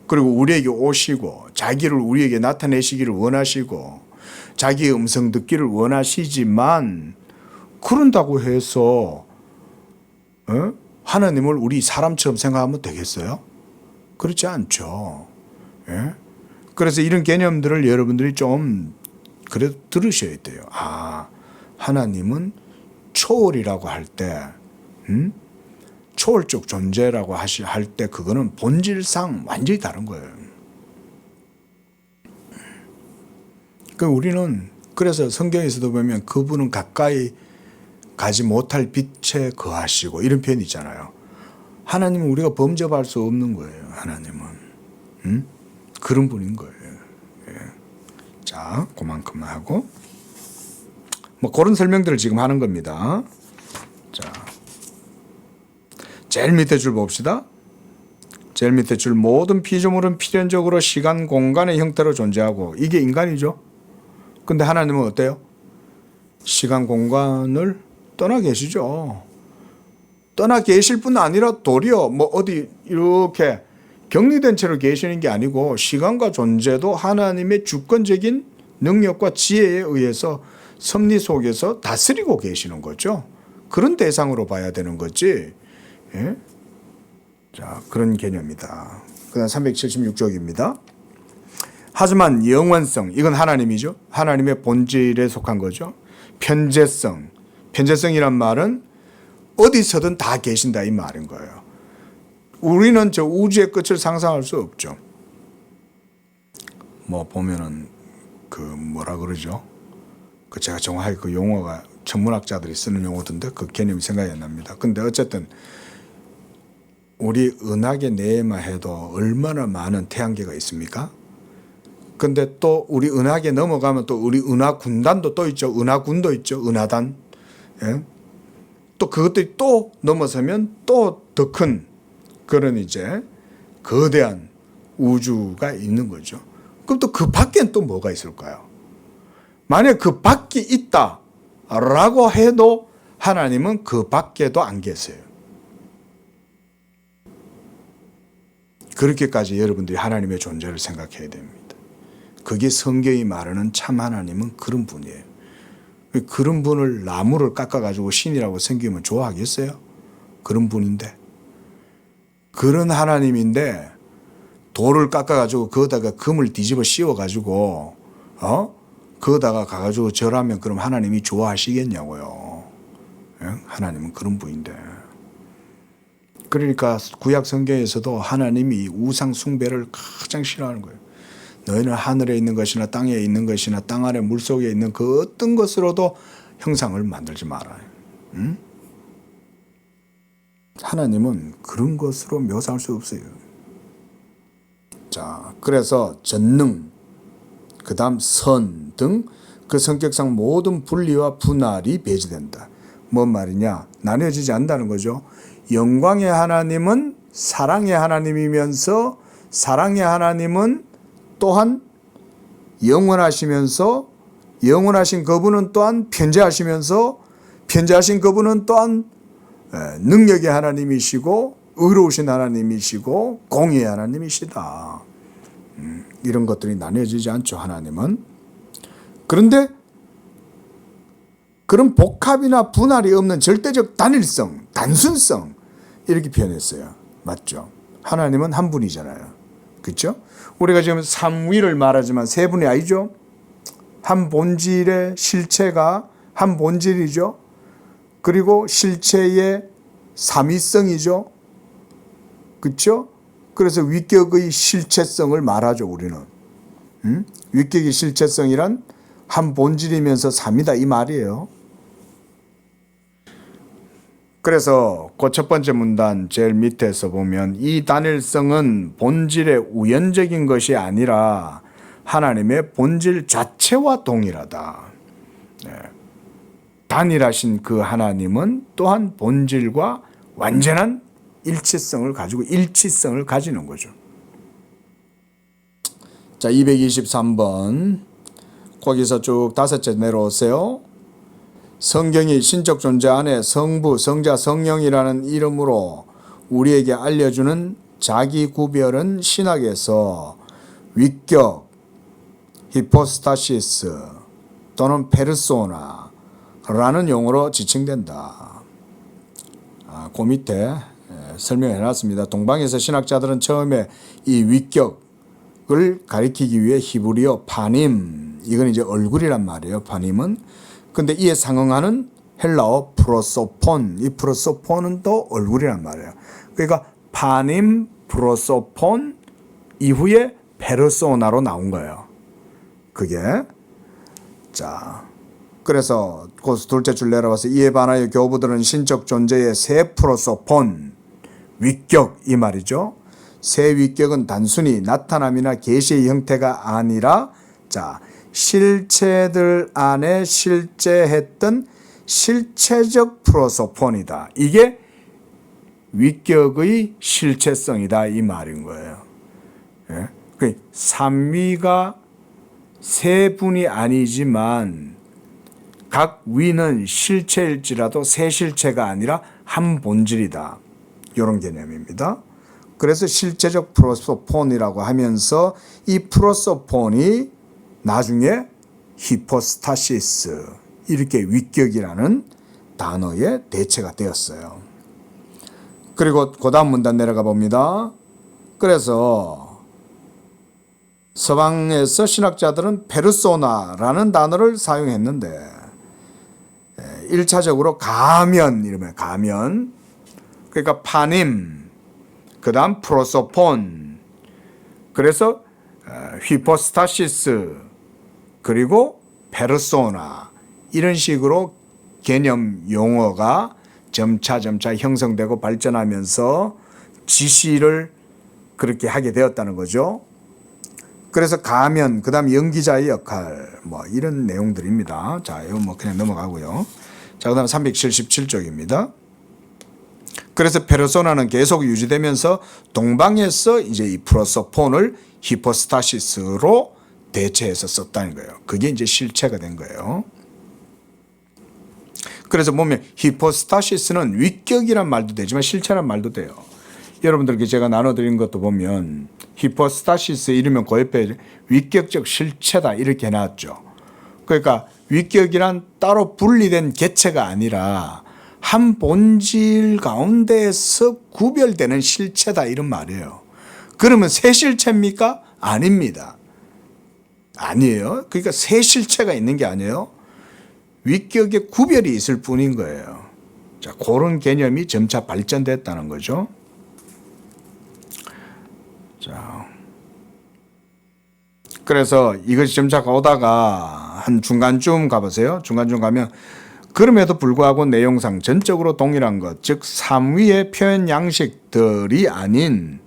그리고 우리에게 오시고 자기를 우리에게 나타내시기를 원하시고 자기의 음성 듣기를 원하시지만 그런다고 해서 하나님을 우리 사람처럼 생각하면 되겠어요? 그렇지 않죠. 그래서 이런 개념들을 여러분들이 좀 그래도 들으셔야 돼요. 하나님은 초월이라고 할 때 초월적 존재라고 할 때 그거는 본질상 완전히 다른 거예요. 우리는 그래서 성경에서도 보면 그분은 가까이 가지 못할 빛에 거하시고 이런 표현이 있잖아요. 하나님은 우리가 범접할 수 없는 거예요. 하나님은 그런 분인 거예요. 예. 자, 그만큼만 하고 뭐 그런 설명들을 지금 하는 겁니다. 자, 제일 밑에 줄 봅시다. 제일 밑에 줄 모든 피조물은 필연적으로 시간, 공간의 형태로 존재하고 이게 인간이죠. 근데 하나님은 어때요? 시간, 공간을 떠나 계시죠. 떠나 계실 뿐 아니라 도리어 뭐 어디 이렇게 격리된 채로 계시는 게 아니고 시간과 존재도 하나님의 주권적인 능력과 지혜에 의해서 섭리 속에서 다스리고 계시는 거죠. 그런 대상으로 봐야 되는 거지. 예? 자, 그런 개념이다. 그 다음 376쪽입니다. 하지만 영원성, 이건 하나님이죠. 하나님의 본질에 속한 거죠. 편재성, 편재성이란 말은 어디서든 다 계신다 이 말인 거예요. 우리는 저 우주의 끝을 상상할 수 없죠. 뭐 보면은 그 뭐라 그러죠? 그 제가 정확하게 그 용어가 천문학자들이 쓰는 용어던데 그 개념이 생각이 안 납니다. 근데 어쨌든 우리 은하계 내에만 해도 얼마나 많은 태양계가 있습니까? 근데 또 우리 은하계 넘어가면 또 우리 은하 군단도 또 있죠. 은하군도 있죠. 은하단. 예? 또 그것들이 또 넘어서면 또 더 큰 그런 이제 거대한 우주가 있는 거죠. 그럼 또 그 밖엔 또 뭐가 있을까요? 만약 그 밖이 있다라고 해도 하나님은 그 밖에도 안 계세요. 그렇게까지 여러분들이 하나님의 존재를 생각해야 됩니다. 그게 성경이 말하는 참 하나님은 그런 분이에요. 그런 분을 나무를 깎아가지고 신이라고 생기면 좋아하겠어요? 그런 분인데. 그런 하나님인데 돌을 깎아가지고 거기다가 금을 뒤집어 씌워가지고 거기다가 가가지고 절하면 그럼 하나님이 좋아하시겠냐고요. 예? 하나님은 그런 분인데. 그러니까 구약 성경에서도 하나님이 우상 숭배를 가장 싫어하는 거예요. 너희는 하늘에 있는 것이나 땅에 있는 것이나 땅 아래 물속에 있는 그 어떤 것으로도 형상을 만들지 말아요. 응? 하나님은 그런 것으로 묘사할 수 없어요. 자, 그래서 전능, 그 다음 선 등 그 성격상 모든 분리와 분할이 배제된다. 뭔 말이냐? 나뉘어지지 않는다는 거죠. 영광의 하나님은 사랑의 하나님이면서 사랑의 하나님은 또한 영원하시면서 영원하신 그분은 또한 편재하시면서 편재하신 그분은 또한 능력의 하나님이시고 의로우신 하나님이시고 공의의 하나님이시다. 이런 것들이 나뉘어지지 않죠. 하나님은. 그런데 그런 복합이나 분할이 없는 절대적 단일성, 단순성 이렇게 표현했어요. 맞죠? 하나님은 한 분이잖아요. 그렇죠? 우리가 지금 삼위를 말하지만 세 분이 아니죠. 한 본질의 실체가 한 본질이죠. 그리고 실체의 삼위성이죠. 그렇죠? 그래서 위격의 실체성을 말하죠. 우리는. 위격의 실체성이란 한 본질이면서 삼위다 이 말이에요. 그래서 그 첫 번째 문단 제일 밑에서 보면 이 단일성은 본질의 우연적인 것이 아니라 하나님의 본질 자체와 동일하다. 네. 단일하신 그 하나님은 또한 본질과 완전한 일치성을 가지고 일치성을 가지는 거죠. 자, 223번 거기서 쭉 다섯째 내려오세요. 성경이 신적 존재 안에 성부, 성자, 성령이라는 이름으로 우리에게 알려주는 자기 구별은 신학에서 위격, 히포스타시스 또는 페르소나라는 용어로 지칭된다. 그 밑에 설명해 놨습니다. 동방에서 신학자들은 처음에 이 위격을 가리키기 위해 히브리어 파님, 이건 이제 얼굴이란 말이에요. 파님은. 근데 이에 상응하는 헬라어 프로소폰, 이 프로소폰은 또 얼굴이란 말이에요. 그러니까 파님 프로소폰 이후에 페르소나로 나온 거예요. 그게 자 그래서 그 둘째 줄 내려와서 이에 반하여 교부들은 신적 존재의 새 프로소폰 위격 이 말이죠. 새 위격은 단순히 나타남이나 계시의 형태가 아니라 자 실체들 안에 실제했던 실체적 프로소폰이다. 이게 위격의 실체성이다 이 말인 거예요. 예? 그 삼위가 세 분이 아니지만 각 위는 실체일지라도 세 실체가 아니라 한 본질이다. 이런 개념입니다. 그래서 실체적 프로소폰이라고 하면서 이 프로소폰이 나중에 히포스타시스 이렇게 위격이라는 단어의 대체가 되었어요. 그리고 그 다음 문단 내려가 봅니다. 그래서 서방에서 신학자들은 페르소나라는 단어를 사용했는데 1차적으로 가면 이러면 가면 그러니까 파님 그 다음 프로소폰 그래서 히포스타시스 그리고 페르소나 이런 식으로 개념 용어가 점차 형성되고 발전하면서 지시를 그렇게 하게 되었다는 거죠. 그래서 가면 그다음 연기자의 역할 뭐 이런 내용들입니다. 자, 이거 뭐 그냥 넘어가고요. 자, 그다음 377쪽입니다. 그래서 페르소나는 계속 유지되면서 동방에서 이제 이 프로소폰을 히포스타시스로 대체해서 썼다는 거예요. 그게 이제 실체가 된 거예요. 그래서 보면 히포스타시스는 위격이란 말도 되지만 실체란 말도 돼요. 여러분들께 제가 나눠드린 것도 보면 히포스타시스 이르면 그 옆에 위격적 실체다 이렇게 해놨죠. 그러니까 위격이란 따로 분리된 개체가 아니라 한 본질 가운데에서 구별되는 실체다 이런 말이에요. 그러면 새 실체입니까? 아닙니다. 아니에요. 그러니까 새 실체가 있는 게 아니에요. 위격의 구별이 있을 뿐인 거예요. 자, 그런 개념이 점차 발전됐다는 거죠. 자, 그래서 이것이 점차 오다가 한 중간쯤 가보세요. 중간쯤 가면 그럼에도 불구하고 내용상 전적으로 동일한 것, 즉 삼위의 표현 양식들이 아닌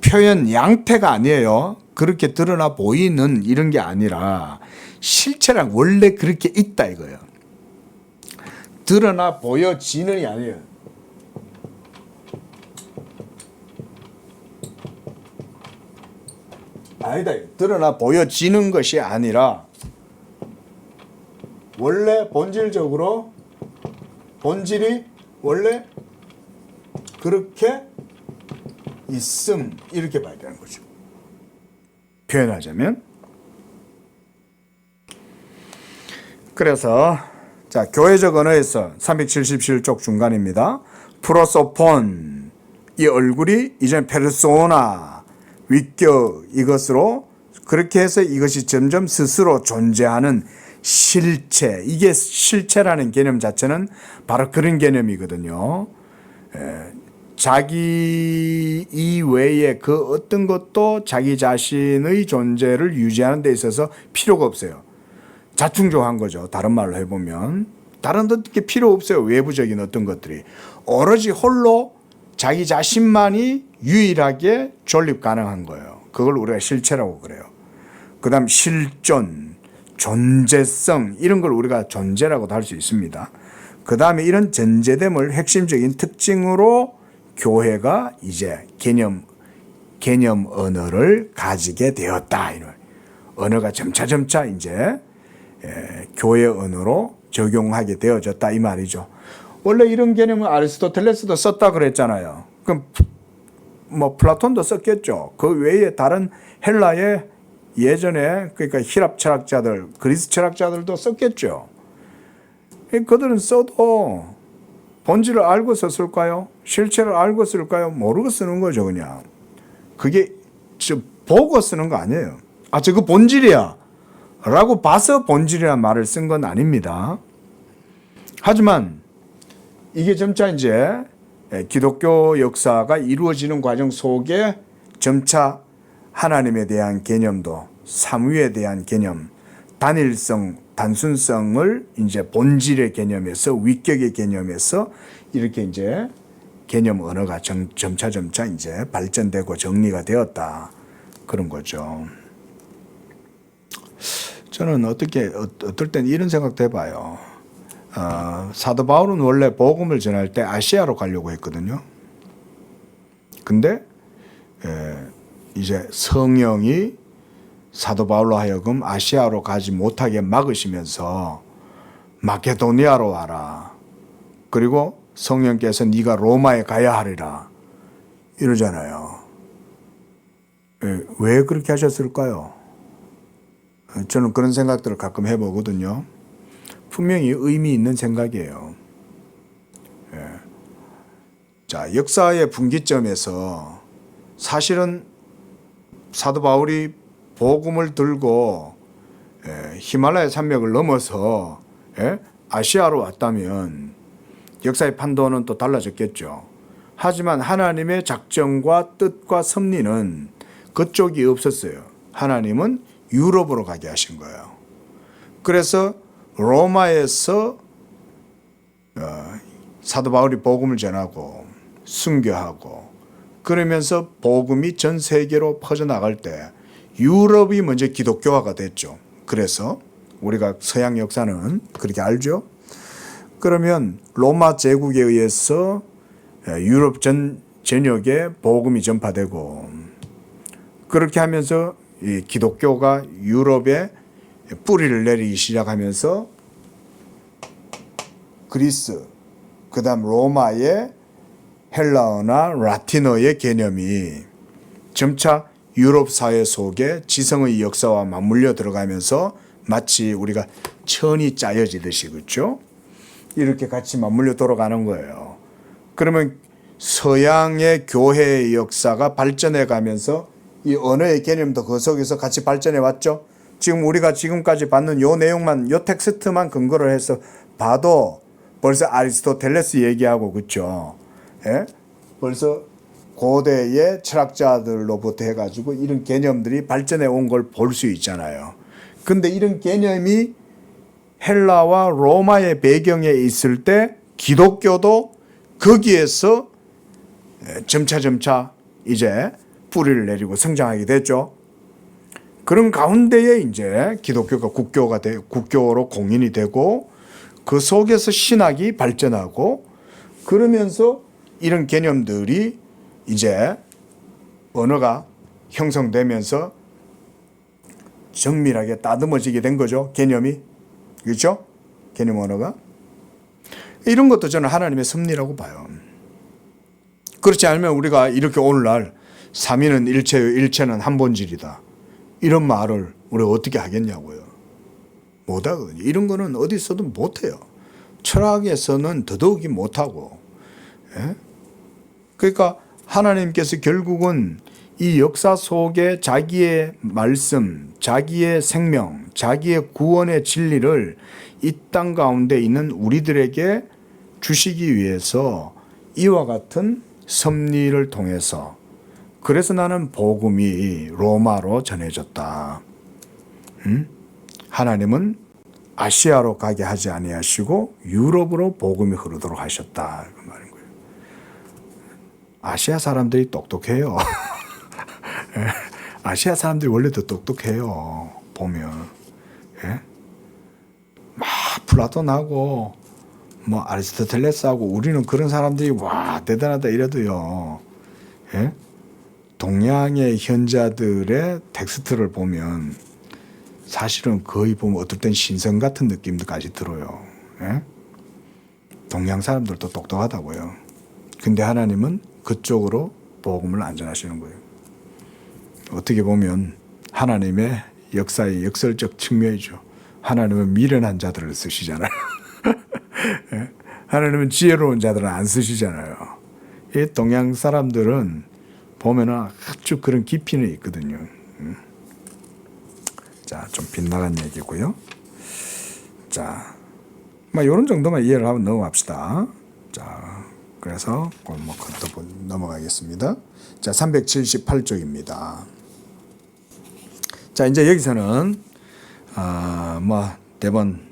표현 양태가 아니에요. 그렇게 드러나 보이는 이런 게 아니라 실체랑 원래 그렇게 있다 이거예요. 드러나 보여지는이 아니에요. 아니다. 드러나 보여지는 것이 아니라 원래 본질적으로 본질이 원래 그렇게 있음 이렇게 봐야 되는 거죠. 표현하자면 그래서 자 교회적 언어에서 377쪽 중간입니다. 프로소폰 이 얼굴이 이제 페르소나 위격 이것으로 그렇게 해서 이것이 점점 스스로 존재하는 실체 이게 실체라는 개념 자체는 바로 그런 개념이거든요. 자기 이외에 그 어떤 것도 자기 자신의 존재를 유지하는 데 있어서 필요가 없어요. 자충조한 거죠. 다른 말로 해보면 다른 게 필요 없어요. 외부적인 어떤 것들이 오로지 홀로 자기 자신만이 유일하게 존립 가능한 거예요. 그걸 우리가 실체라고 그래요. 그 다음 실존, 존재성 이런 걸 우리가 존재라고도 할 수 있습니다. 그 다음에 이런 전제됨을 핵심적인 특징으로 교회가 이제 개념 언어를 가지게 되었다. 언어가 점차 이제 교회 언어로 적용하게 되어졌다 이 말이죠. 원래 이런 개념은 아리스토텔레스도 썼다 그랬잖아요. 그럼 뭐 플라톤도 썼겠죠. 그 외에 다른 헬라의 예전에 그러니까 히랍 철학자들, 그리스 철학자들도 썼겠죠. 그들은 써도 본질을 알고 썼을까요? 실체를 알고 쓸까요? 모르고 쓰는 거죠, 그냥. 그게 보고 쓰는 거 아니에요. 아, 저거 본질이야. 라고 봐서 본질이라는 말을 쓴 건 아닙니다. 하지만 이게 점차 이제 기독교 역사가 이루어지는 과정 속에 점차 하나님에 대한 개념도, 삼위에 대한 개념, 단일성, 단순성을 이제 본질의 개념에서, 위격의 개념에서 이렇게 이제 개념 언어가 점차 이제 발전되고 정리가 되었다. 그런 거죠. 저는 어떨 땐 이런 생각도 해봐요. 사도 바울은 원래 복음을 전할 때 아시아로 가려고 했거든요. 근데 이제 성령이 사도 바울로 하여금 아시아로 가지 못하게 막으시면서 마케도니아로 와라. 그리고 성령께서 네가 로마에 가야 하리라. 이러잖아요. 왜 그렇게 하셨을까요? 저는 그런 생각들을 가끔 해보거든요. 분명히 의미 있는 생각이에요. 자, 역사의 분기점에서 사실은 사도 바울이 복음을 들고 히말라야 산맥을 넘어서 아시아로 왔다면 역사의 판도는 또 달라졌겠죠. 하지만 하나님의 작정과 뜻과 섭리는 그쪽이 없었어요. 하나님은 유럽으로 가게 하신 거예요. 그래서 로마에서 사도 바울이 복음을 전하고 순교하고 그러면서 복음이 전 세계로 퍼져나갈 때 유럽이 먼저 기독교화가 됐죠. 그래서 우리가 서양 역사는 그렇게 알죠. 그러면 로마 제국에 의해서 유럽 전역에 복음이 전파되고 그렇게 하면서 이 기독교가 유럽에 뿌리를 내리기 시작하면서 그리스, 그 다음 로마의 헬라어나 라틴어의 개념이 점차 유럽 사회 속에 지성의 역사와 맞물려 들어가면서 마치 우리가 천이 짜여지듯이, 그렇죠? 이렇게 같이 맞물려 돌아가는 거예요. 그러면 서양의 교회의 역사가 발전해 가면서 이 언어의 개념도 그 속에서 같이 발전해 왔죠. 지금 우리가 지금까지 받는 요 내용만, 요 텍스트만 근거로 해서 봐도 벌써 아리스토텔레스 얘기하고, 그렇죠? 예? 벌써 고대의 철학자들로부터 해가지고 이런 개념들이 발전해 온 걸 볼 수 있잖아요. 근데 이런 개념이 헬라와 로마의 배경에 있을 때 기독교도 거기에서 점차 이제 뿌리를 내리고 성장하게 됐죠. 그런 가운데에 이제 기독교가 국교로 공인이 되고 그 속에서 신학이 발전하고 그러면서 이런 개념들이 이제 언어가 형성되면서 정밀하게 따듬어지게 된 거죠. 개념이. 그렇죠? 개념 언어가. 이런 것도 저는 하나님의 섭리라고 봐요. 그렇지 않으면 우리가 이렇게 오늘날 삼위는 일체요, 일체는 한 본질이다. 이런 말을 우리가 어떻게 하겠냐고요. 못하거든요. 이런 거는 어디서도 못해요. 철학에서는 더더욱이 못하고. 예? 그러니까 하나님께서 결국은 이 역사 속에 자기의 말씀, 자기의 생명, 자기의 구원의 진리를 이 땅 가운데 있는 우리들에게 주시기 위해서 이와 같은 섭리를 통해서, 그래서 나는 복음이 로마로 전해졌다. 하나님은 아시아로 가게 하지 아니하시고 유럽으로 복음이 흐르도록 하셨다. 그 말인 거예요. 아시아 사람들이 똑똑해요. 아시아 사람들이 원래 더 똑똑해요. 보면. 예? 막 플라톤하고 뭐 아리스토텔레스하고 우리는 그런 사람들이 와 대단하다 이래도요. 예? 동양의 현자들의 텍스트를 보면 사실은 거의 보면 어떨 땐 신성 같은 느낌까지 들어요. 예? 동양 사람들도 똑똑하다고요. 근데 하나님은 그쪽으로 복음을 안 전하시는 거예요. 어떻게 보면 하나님의 역사의 역설적 측면이죠. 하나님은 미련한 자들을 쓰시잖아요. 예? 하나님은 지혜로운 자들은 안 쓰시잖아요. 이 동양 사람들은 보면은 아주 그런 깊이는 있거든요. 자, 좀 빗나간 얘기고요. 자, 뭐 이런 정도만 이해를 하고 넘어갑시다. 자, 그래서 뭐 넘어가겠습니다. 자, 378쪽입니다. 자, 이제 여기서는 뭐 대번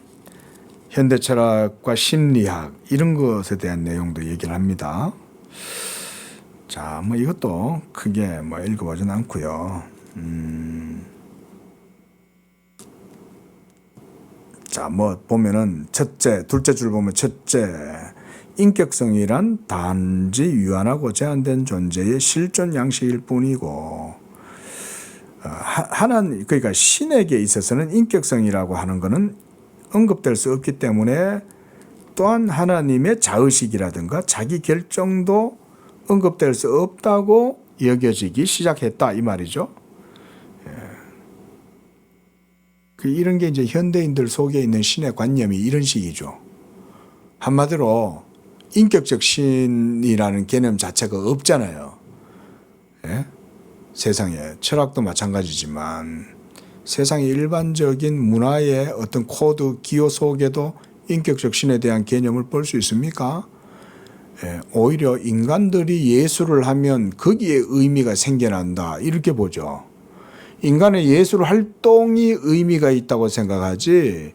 현대 철학과 심리학 이런 것에 대한 내용도 얘기를 합니다. 자, 뭐 이것도 크게 뭐 읽어보진 않고요. 자, 뭐 보면은 둘째 줄 보면 첫째, 인격성이란 단지 유한하고 제한된 존재의 실존 양식일 뿐이고, 그러니까 신에게 있어서는 인격성이라고 하는 것은 언급될 수 없기 때문에 또한 하나님의 자의식이라든가 자기 결정도 언급될 수 없다고 여겨지기 시작했다 이 말이죠. 이런 게 이제 현대인들 속에 있는 신의 관념이 이런 식이죠. 한마디로 인격적 신이라는 개념 자체가 없잖아요. 예? 세상에 철학도 마찬가지지만 세상의 일반적인 문화의 어떤 코드 기호 속에도 인격적 신에 대한 개념을 볼 수 있습니까? 예, 오히려 인간들이 예술을 하면 거기에 의미가 생겨난다 이렇게 보죠. 인간의 예술 활동이 의미가 있다고 생각하지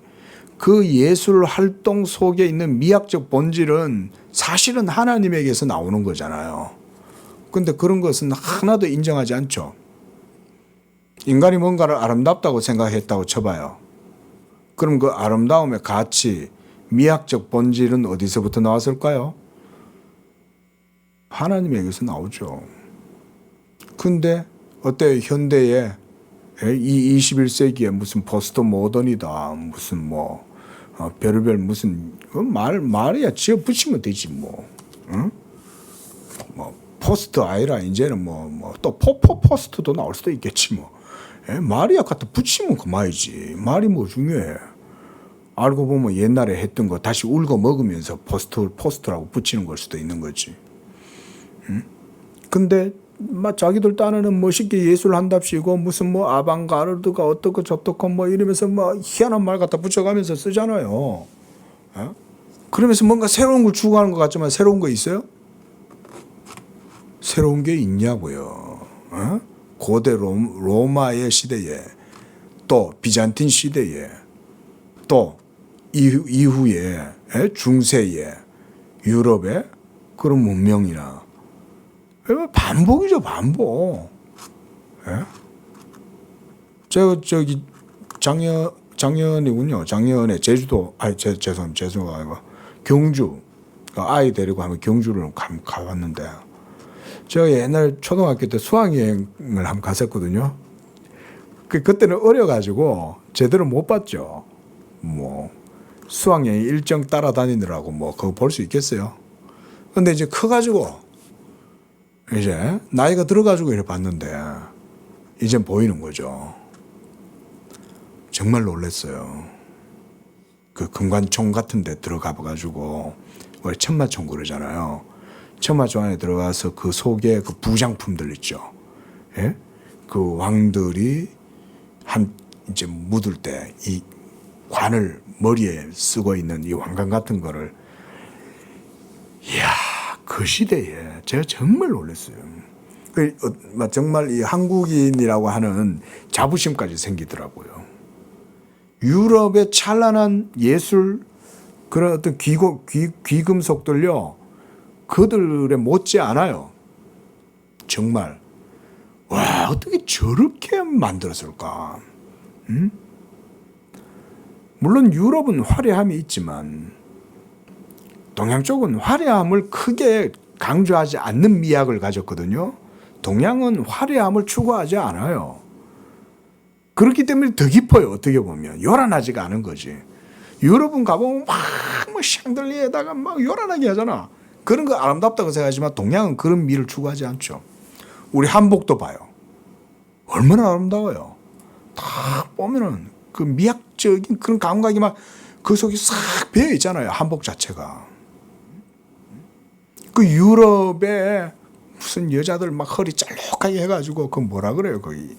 그 예술 활동 속에 있는 미학적 본질은 사실은 하나님에게서 나오는 거잖아요. 그런데 그런 것은 하나도 인정하지 않죠. 인간이 뭔가를 아름답다고 생각했다고 쳐봐요. 그럼 그 아름다움의 가치, 미학적 본질은 어디서부터 나왔을까요? 하나님에게서 나오죠. 근데 어때요? 현대에 이 21세기에 무슨 포스트 모던이다, 무슨 뭐 별의별 무슨 말이야 지어 붙이면 되지 뭐, 응? 뭐 포스트 아이라 이제는 뭐 또 포스트도 나올 수도 있겠지 뭐. 말이야 갖다 붙이면 그만이지. 말이 뭐 중요해. 알고 보면 옛날에 했던 거 다시 울고 먹으면서 포스트라고 붙이는 걸 수도 있는 거지. 응? 근데 막 자기들 딴에는 멋있게 예술 한답시고 무슨 뭐 아방가르드가 어떻고 저떻고 뭐 이러면서 뭐 희한한 말 갖다 붙여가면서 쓰잖아요. 그러면서 뭔가 새로운 걸 추구하는 것 같지만 새로운 거 있어요? 새로운 게 있냐고요. 고대 로마의 시대에 또 비잔틴 시대에 또 이후에 중세에 유럽의 그런 문명이나 반복이죠, 반복. 예? 저기 작년이군요. 작년에 제주도, 죄송합니다. 아니고 경주 아이 데리고 하면 경주를 가봤는데 제가 옛날 초등학교 때 수학여행을 한번 갔었거든요. 그때는 어려가지고 제대로 못 봤죠. 뭐 수학여행 일정 따라다니느라고 뭐 그거 볼 수 있겠어요. 근데 이제 커가지고 이제 나이가 들어가지고 이렇게 봤는데 이젠 보이는 거죠. 정말 놀랐어요. 그 금관총 같은 데 들어가 가지고 우리 천마총 그러잖아요. 천마총 안에 들어가서 그 속에 그 부장품들 있죠. 예? 그 왕들이 이제 묻을 때 이 관을 머리에 쓰고 있는 이 왕관 같은 거를 이야, 그 시대에 제가 정말 놀랐어요. 정말 이 한국인이라고 하는 자부심까지 생기더라고요. 유럽의 찬란한 예술 그런 어떤 귀금속들요, 그들에 못지 않아요. 정말 와, 어떻게 저렇게 만들었을까? 물론 유럽은 화려함이 있지만 동양 쪽은 화려함을 크게 강조하지 않는 미학을 가졌거든요. 동양은 화려함을 추구하지 않아요. 그렇기 때문에 더 깊어요. 어떻게 보면 요란하지가 않은 거지. 유럽은 가보면 막 샹들리에다가 막 요란하게 하잖아. 그런 거 아름답다고 생각하지만 동양은 그런 미를 추구하지 않죠. 우리 한복도 봐요. 얼마나 아름다워요. 딱 보면은 그 미학적인 그런 감각이 막 그 속에 싹 배어 있잖아요. 한복 자체가. 그 유럽에 무슨 여자들 막 허리 짤록하게 해가지고 그 뭐라 그래요 거기.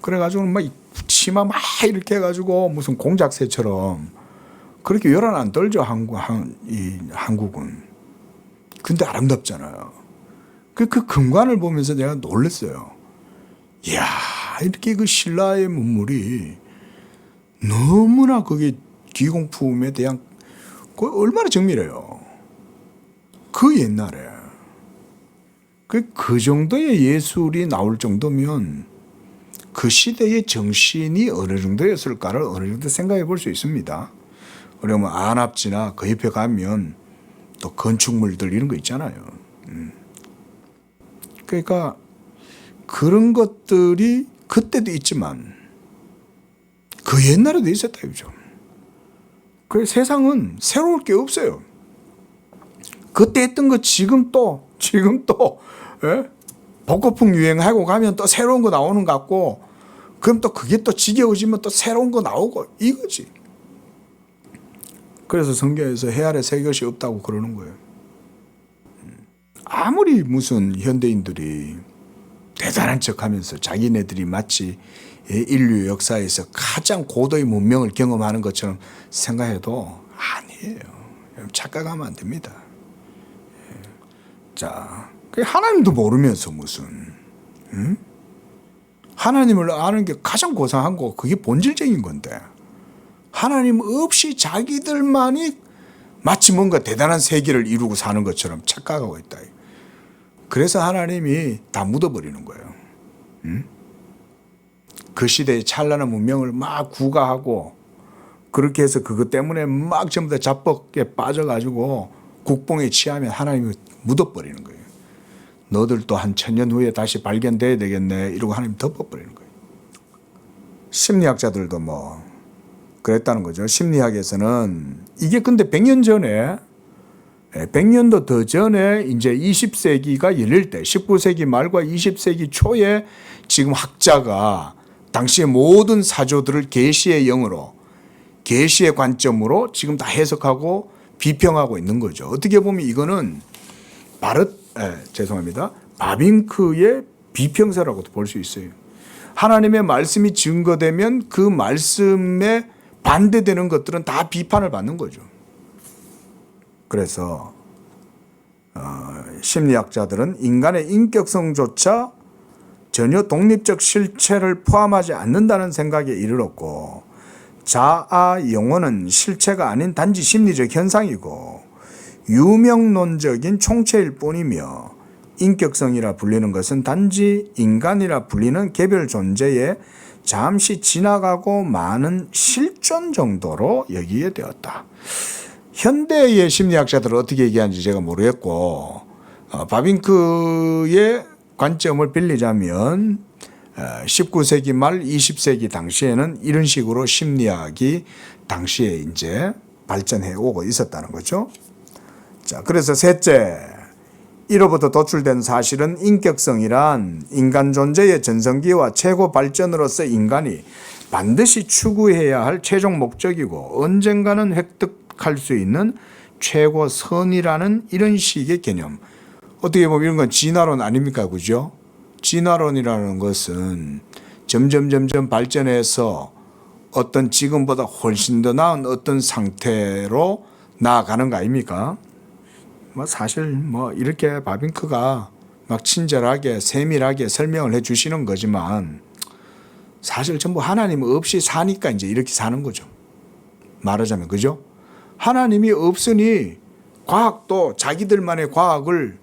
그래가지고 막 치마 막 이렇게 해가지고 무슨 공작새처럼 그렇게 열한 안 떨죠, 한국은. 근데 아름답잖아요. 그 금관을 보면서 내가 놀랐어요. 이야, 이렇게 그 신라의 문물이 너무나 그게 기공품에 대한 얼마나 정밀해요. 그 옛날에. 그 정도의 예술이 나올 정도면 그 시대의 정신이 어느 정도였을까를 어느 정도 생각해 볼 수 있습니다. 그러면 안압지나 그 옆에 가면 또 건축물들 이런 거 있잖아요. 그러니까 그런 것들이 그때도 있지만 그 옛날에도 있었다 이거죠. 그 세상은 새로울 게 없어요. 그때 했던 거 지금 또 예? 복고풍 유행하고 가면 또 새로운 거 나오는 것 같고, 그럼 또 그게 또 지겨워지면 또 새로운 거 나오고 이거지. 그래서 성경에서 해 아래 새 것이 없다고 그러는 거예요. 아무리 무슨 현대인들이 대단한 척하면서 자기네들이 마치 인류 역사에서 가장 고도의 문명을 경험하는 것처럼 생각해도 아니에요. 착각하면 안 됩니다. 자, 하나님도 모르면서 무슨 하나님을 아는 게 가장 고상한 거, 그게 본질적인 건데 하나님 없이 자기들만이 마치 뭔가 대단한 세계를 이루고 사는 것처럼 착각하고 있다. 그래서 하나님이 다 묻어버리는 거예요. 그 시대의 찬란한 문명을 막 구가하고 그렇게 해서 그것 때문에 막 전부 다 잡벅에 빠져가지고 국뽕에 취하면 하나님이 묻어버리는 거예요. 너들도 한 1000년 후에 다시 발견돼야 되겠네 이러고 하나님 덮어버리는 거예요. 심리학자들도 뭐 그랬다는 거죠. 심리학에서는 이게 근데 100년 전에 100년도 더 전에 이제 20세기가 열릴 때 19세기 말과 20세기 초에 지금 학자가 당시의 모든 사조들을 계시의 영으로 계시의 관점으로 지금 다 해석하고 비평하고 있는 거죠. 어떻게 보면 이거는 바빙크의 비평서라고도 볼 수 있어요. 하나님의 말씀이 증거되면 그 말씀에 반대되는 것들은 다 비판을 받는 거죠. 그래서 심리학자들은 인간의 인격성조차 전혀 독립적 실체를 포함하지 않는다는 생각에 이르렀고, 자아 영혼은 실체가 아닌 단지 심리적 현상이고 유명론적인 총체일 뿐이며, 인격성이라 불리는 것은 단지 인간이라 불리는 개별 존재에 잠시 지나가고 마는 실존 정도로 여기게 되었다. 현대의 심리학자들은 어떻게 얘기하는지 제가 모르겠고, 바빙크의 관점을 빌리자면 19세기 말 20세기 당시에는 이런 식으로 심리학이 당시에 이제 발전해 오고 있었다는 거죠. 자, 그래서 셋째, 이로부터 도출된 사실은 인격성이란 인간 존재의 전성기와 최고 발전으로서 인간이 반드시 추구해야 할 최종 목적이고 언젠가는 획득할 수 있는 최고 선이라는 이런 식의 개념. 어떻게 보면 이런 건 진화론 아닙니까? 그죠? 진화론이라는 것은 점점 발전해서 어떤 지금보다 훨씬 더 나은 어떤 상태로 나아가는 거 아닙니까? 사실 이렇게 바빙크가 막 친절하게 세밀하게 설명을 해 주시는 거지만 사실 전부 하나님 없이 사니까 이제 이렇게 사는 거죠. 말하자면, 그죠? 하나님이 없으니 과학도 자기들만의 과학을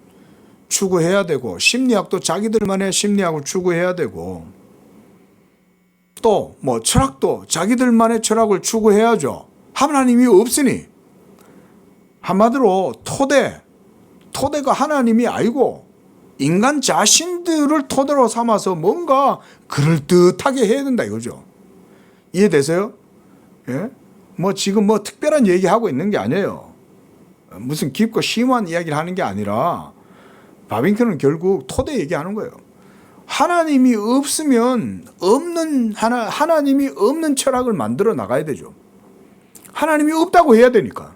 추구해야 되고, 심리학도 자기들만의 심리학을 추구해야 되고, 또 철학도 자기들만의 철학을 추구해야죠. 하나님이 없으니. 한마디로 토대가 하나님이 아니고 인간 자신들을 토대로 삼아서 뭔가 그럴듯하게 해야 된다 이거죠. 이해되세요? 예? 지금 특별한 얘기하고 있는 게 아니에요. 무슨 깊고 심한 이야기를 하는 게 아니라 바빙크는 결국 토대 얘기하는 거예요. 하나님이 없으면 하나님이 없는 철학을 만들어 나가야 되죠. 하나님이 없다고 해야 되니까.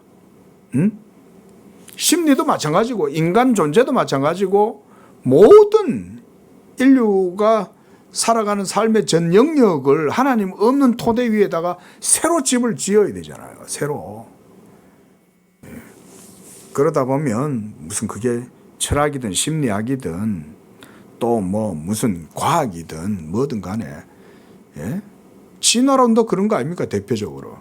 심리도 마찬가지고 인간 존재도 마찬가지고 모든 인류가 살아가는 삶의 전 영역을 하나님 없는 토대 위에다가 새로 집을 지어야 되잖아요. 새로. 그러다 보면 무슨 그게 철학이든 심리학이든 또 뭐 무슨 과학이든 뭐든 간에 진화론도 그런 거 아닙니까? 대표적으로.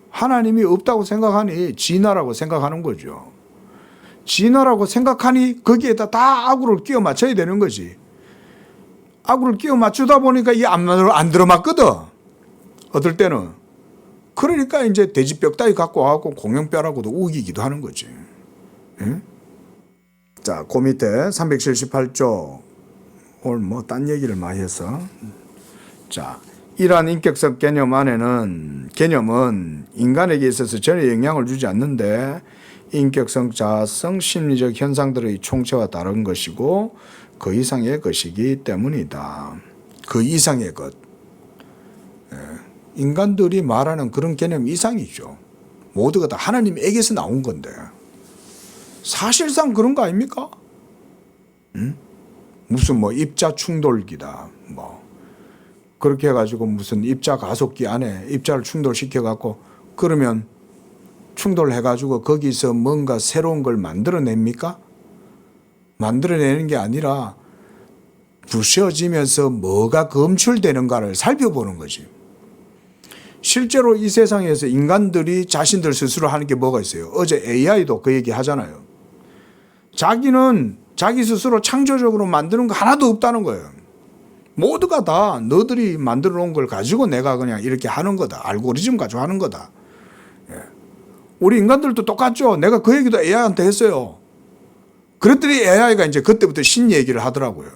하나님이 없다고 생각하니 진화라고 생각하는 거죠. 진화라고 생각하니 거기에다 다 아구를 끼워 맞춰야 되는 거지. 아구를 끼워 맞추다 보니까 이게 안 들어맞거든. 어떨 때는. 그러니까 이제 돼지 뼈다귀 갖고 와갖고 공룡뼈라고도 우기기도 하는 거지. 예? 자, 그 밑에 378조. 오늘 뭐 딴 얘기를 많이 해서. 자, 이러한 인격적 개념은 인간에게 있어서 전혀 영향을 주지 않는데 인격성, 자아성, 심리적 현상들의 총체와 다른 것이고 그 이상의 것이기 때문이다. 그 이상의 것. 인간들이 말하는 그런 개념 이상이죠. 모두가 다 하나님에게서 나온 건데 사실상 그런 거 아닙니까? 응? 무슨 뭐 입자 충돌기다. 뭐 그렇게 해가지고 무슨 입자 가속기 안에 입자를 충돌시켜갖고 그러면 충돌해가지고 거기서 뭔가 새로운 걸 만들어냅니까? 만들어내는 게 아니라 부셔지면서 뭐가 검출되는가를 살펴보는 거지. 실제로 이 세상에서 인간들이 자신들 스스로 하는 게 뭐가 있어요? 어제 AI도 그 얘기 하잖아요. 자기는 자기 스스로 창조적으로 만드는 거 하나도 없다는 거예요. 모두가 다 너들이 만들어 놓은 걸 가지고 내가 그냥 이렇게 하는 거다. 알고리즘 가지고 하는 거다. 우리 인간들도 똑같죠. 내가 그 얘기도 AI한테 했어요. 그랬더니 AI가 이제 그때부터 신 얘기를 하더라고요.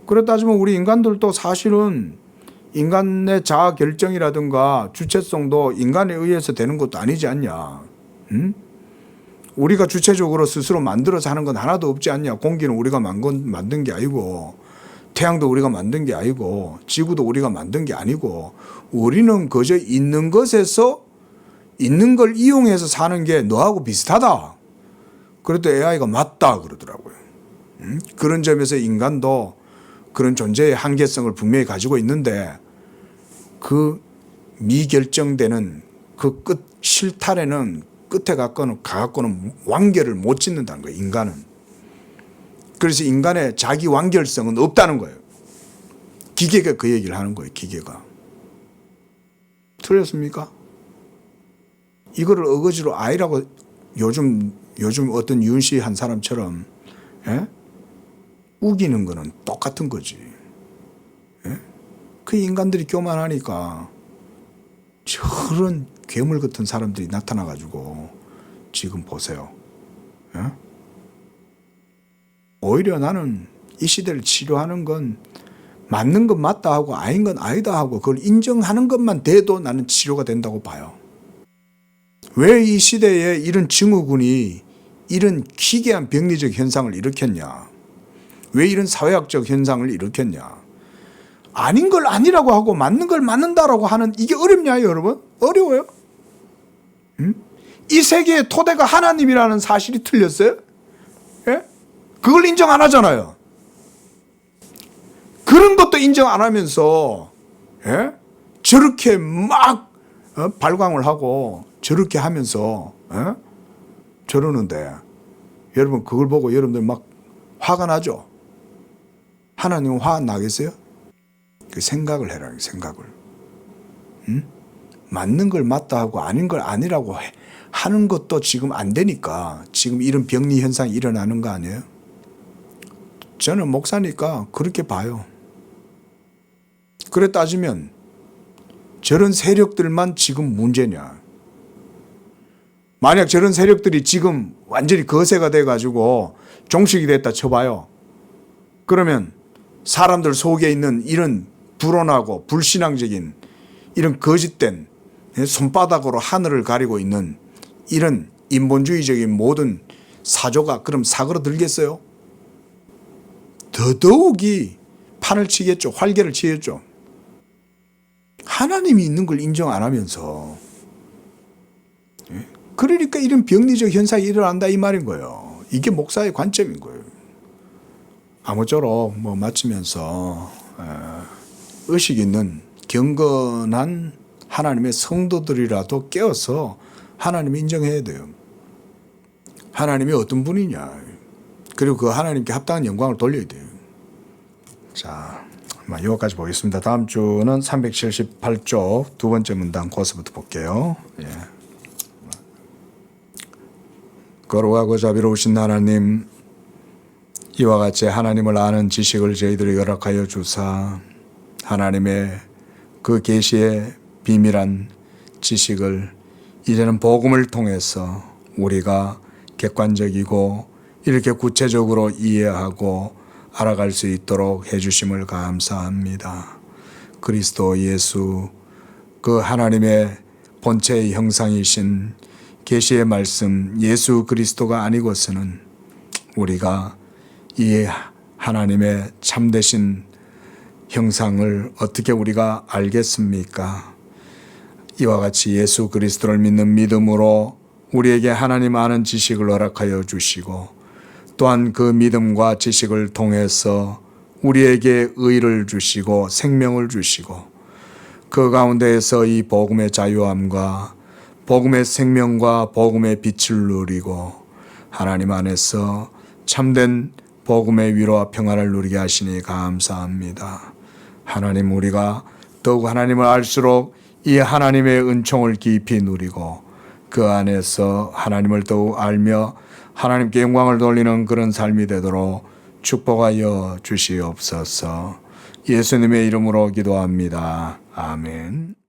그래 따지면 우리 인간들도 사실은 인간의 자아 결정이라든가 주체성도 인간에 의해서 되는 것도 아니지 않냐. 우리가 주체적으로 스스로 만들어서 하는 건 하나도 없지 않냐. 공기는 우리가 만든 게 아니고 태양도 우리가 만든 게 아니고 지구도 우리가 만든 게 아니고 우리는 그저 있는 것에서 있는 걸 이용해서 사는 게 너하고 비슷하다. 그래도 AI가 맞다 그러더라고요. 그런 점에서 인간도 그런 존재의 한계성을 분명히 가지고 있는데 그 미결정되는 그 끝 실탈에는 끝에 가갖고는 완결을 못 짓는다는 거예요. 인간은. 그래서 인간의 자기 완결성은 없다는 거예요. 기계가 그 얘기를 하는 거예요. 기계가. 틀렸습니까? 이거를 어거지로 아이라고 요즘 어떤 윤시한 사람처럼 우기는 거는 똑같은 거지. 그 인간들이 교만하니까 저런 괴물 같은 사람들이 나타나가지고 지금 보세요. 오히려 나는 이 시대를 치료하는 건 맞는 건 맞다 하고 아닌 건 아니다 하고 그걸 인정하는 것만 돼도 나는 치료가 된다고 봐요. 왜 이 시대에 이런 증후군이 이런 기괴한 병리적 현상을 일으켰냐? 왜 이런 사회학적 현상을 일으켰냐? 아닌 걸 아니라고 하고 맞는 걸 맞는다라고 하는 이게 어렵냐요, 여러분? 어려워요? 이 세계의 토대가 하나님이라는 사실이 틀렸어요? 예? 그걸 인정 안 하잖아요. 그런 것도 인정 안 하면서 저렇게 막 발광을 하고 저렇게 하면서 저러는데 여러분 그걸 보고 여러분들 막 화가 나죠? 하나님은 화 안 나겠어요? 그 생각을 해라. 생각을. 맞는 걸 맞다 하고 아닌 걸 아니라고 하는 것도 지금 안 되니까 지금 이런 병리 현상이 일어나는 거 아니에요? 저는 목사니까 그렇게 봐요. 그래 따지면 저런 세력들만 지금 문제냐? 만약 저런 세력들이 지금 완전히 거세가 돼가지고 종식이 됐다 쳐봐요. 그러면 사람들 속에 있는 이런 불온하고 불신앙적인 이런 거짓된 손바닥으로 하늘을 가리고 있는 이런 인본주의적인 모든 사조가 그럼 사그러들겠어요? 더더욱이 판을 치겠죠. 활개를 치겠죠. 하나님이 있는 걸 인정 안 하면서 그러니까 이런 병리적 현상이 일어난다 이 말인 거예요. 이게 목사의 관점인 거예요. 아무쪼록 뭐 마치면서 의식 있는 경건한 하나님의 성도들이라도 깨어서 하나님 인정해야 돼요. 하나님이 어떤 분이냐. 그리고 그 하나님께 합당한 영광을 돌려야 돼요. 자, 여기까지 보겠습니다. 다음 주는 378쪽 두 번째 문단 거기서부터 볼게요. 예. 거룩하고 자비로우신 하나님, 이와 같이 하나님을 아는 지식을 저희들이 허락하여 주사 하나님의 그 계시의 비밀한 지식을 이제는 복음을 통해서 우리가 객관적이고 이렇게 구체적으로 이해하고 알아갈 수 있도록 해주심을 감사합니다. 그리스도 예수, 그 하나님의 본체의 형상이신 계시의 말씀 예수 그리스도가 아니고서는 우리가 이 하나님의 참되신 형상을 어떻게 우리가 알겠습니까? 이와 같이 예수 그리스도를 믿는 믿음으로 우리에게 하나님 아는 지식을 허락하여 주시고 또한 그 믿음과 지식을 통해서 우리에게 의를 주시고 생명을 주시고 그 가운데에서 이 복음의 자유함과 복음의 생명과 복음의 빛을 누리고 하나님 안에서 참된 복음의 위로와 평안을 누리게 하시니 감사합니다. 하나님, 우리가 더욱 하나님을 알수록 이 하나님의 은총을 깊이 누리고 그 안에서 하나님을 더욱 알며 하나님께 영광을 돌리는 그런 삶이 되도록 축복하여 주시옵소서. 예수님의 이름으로 기도합니다. 아멘.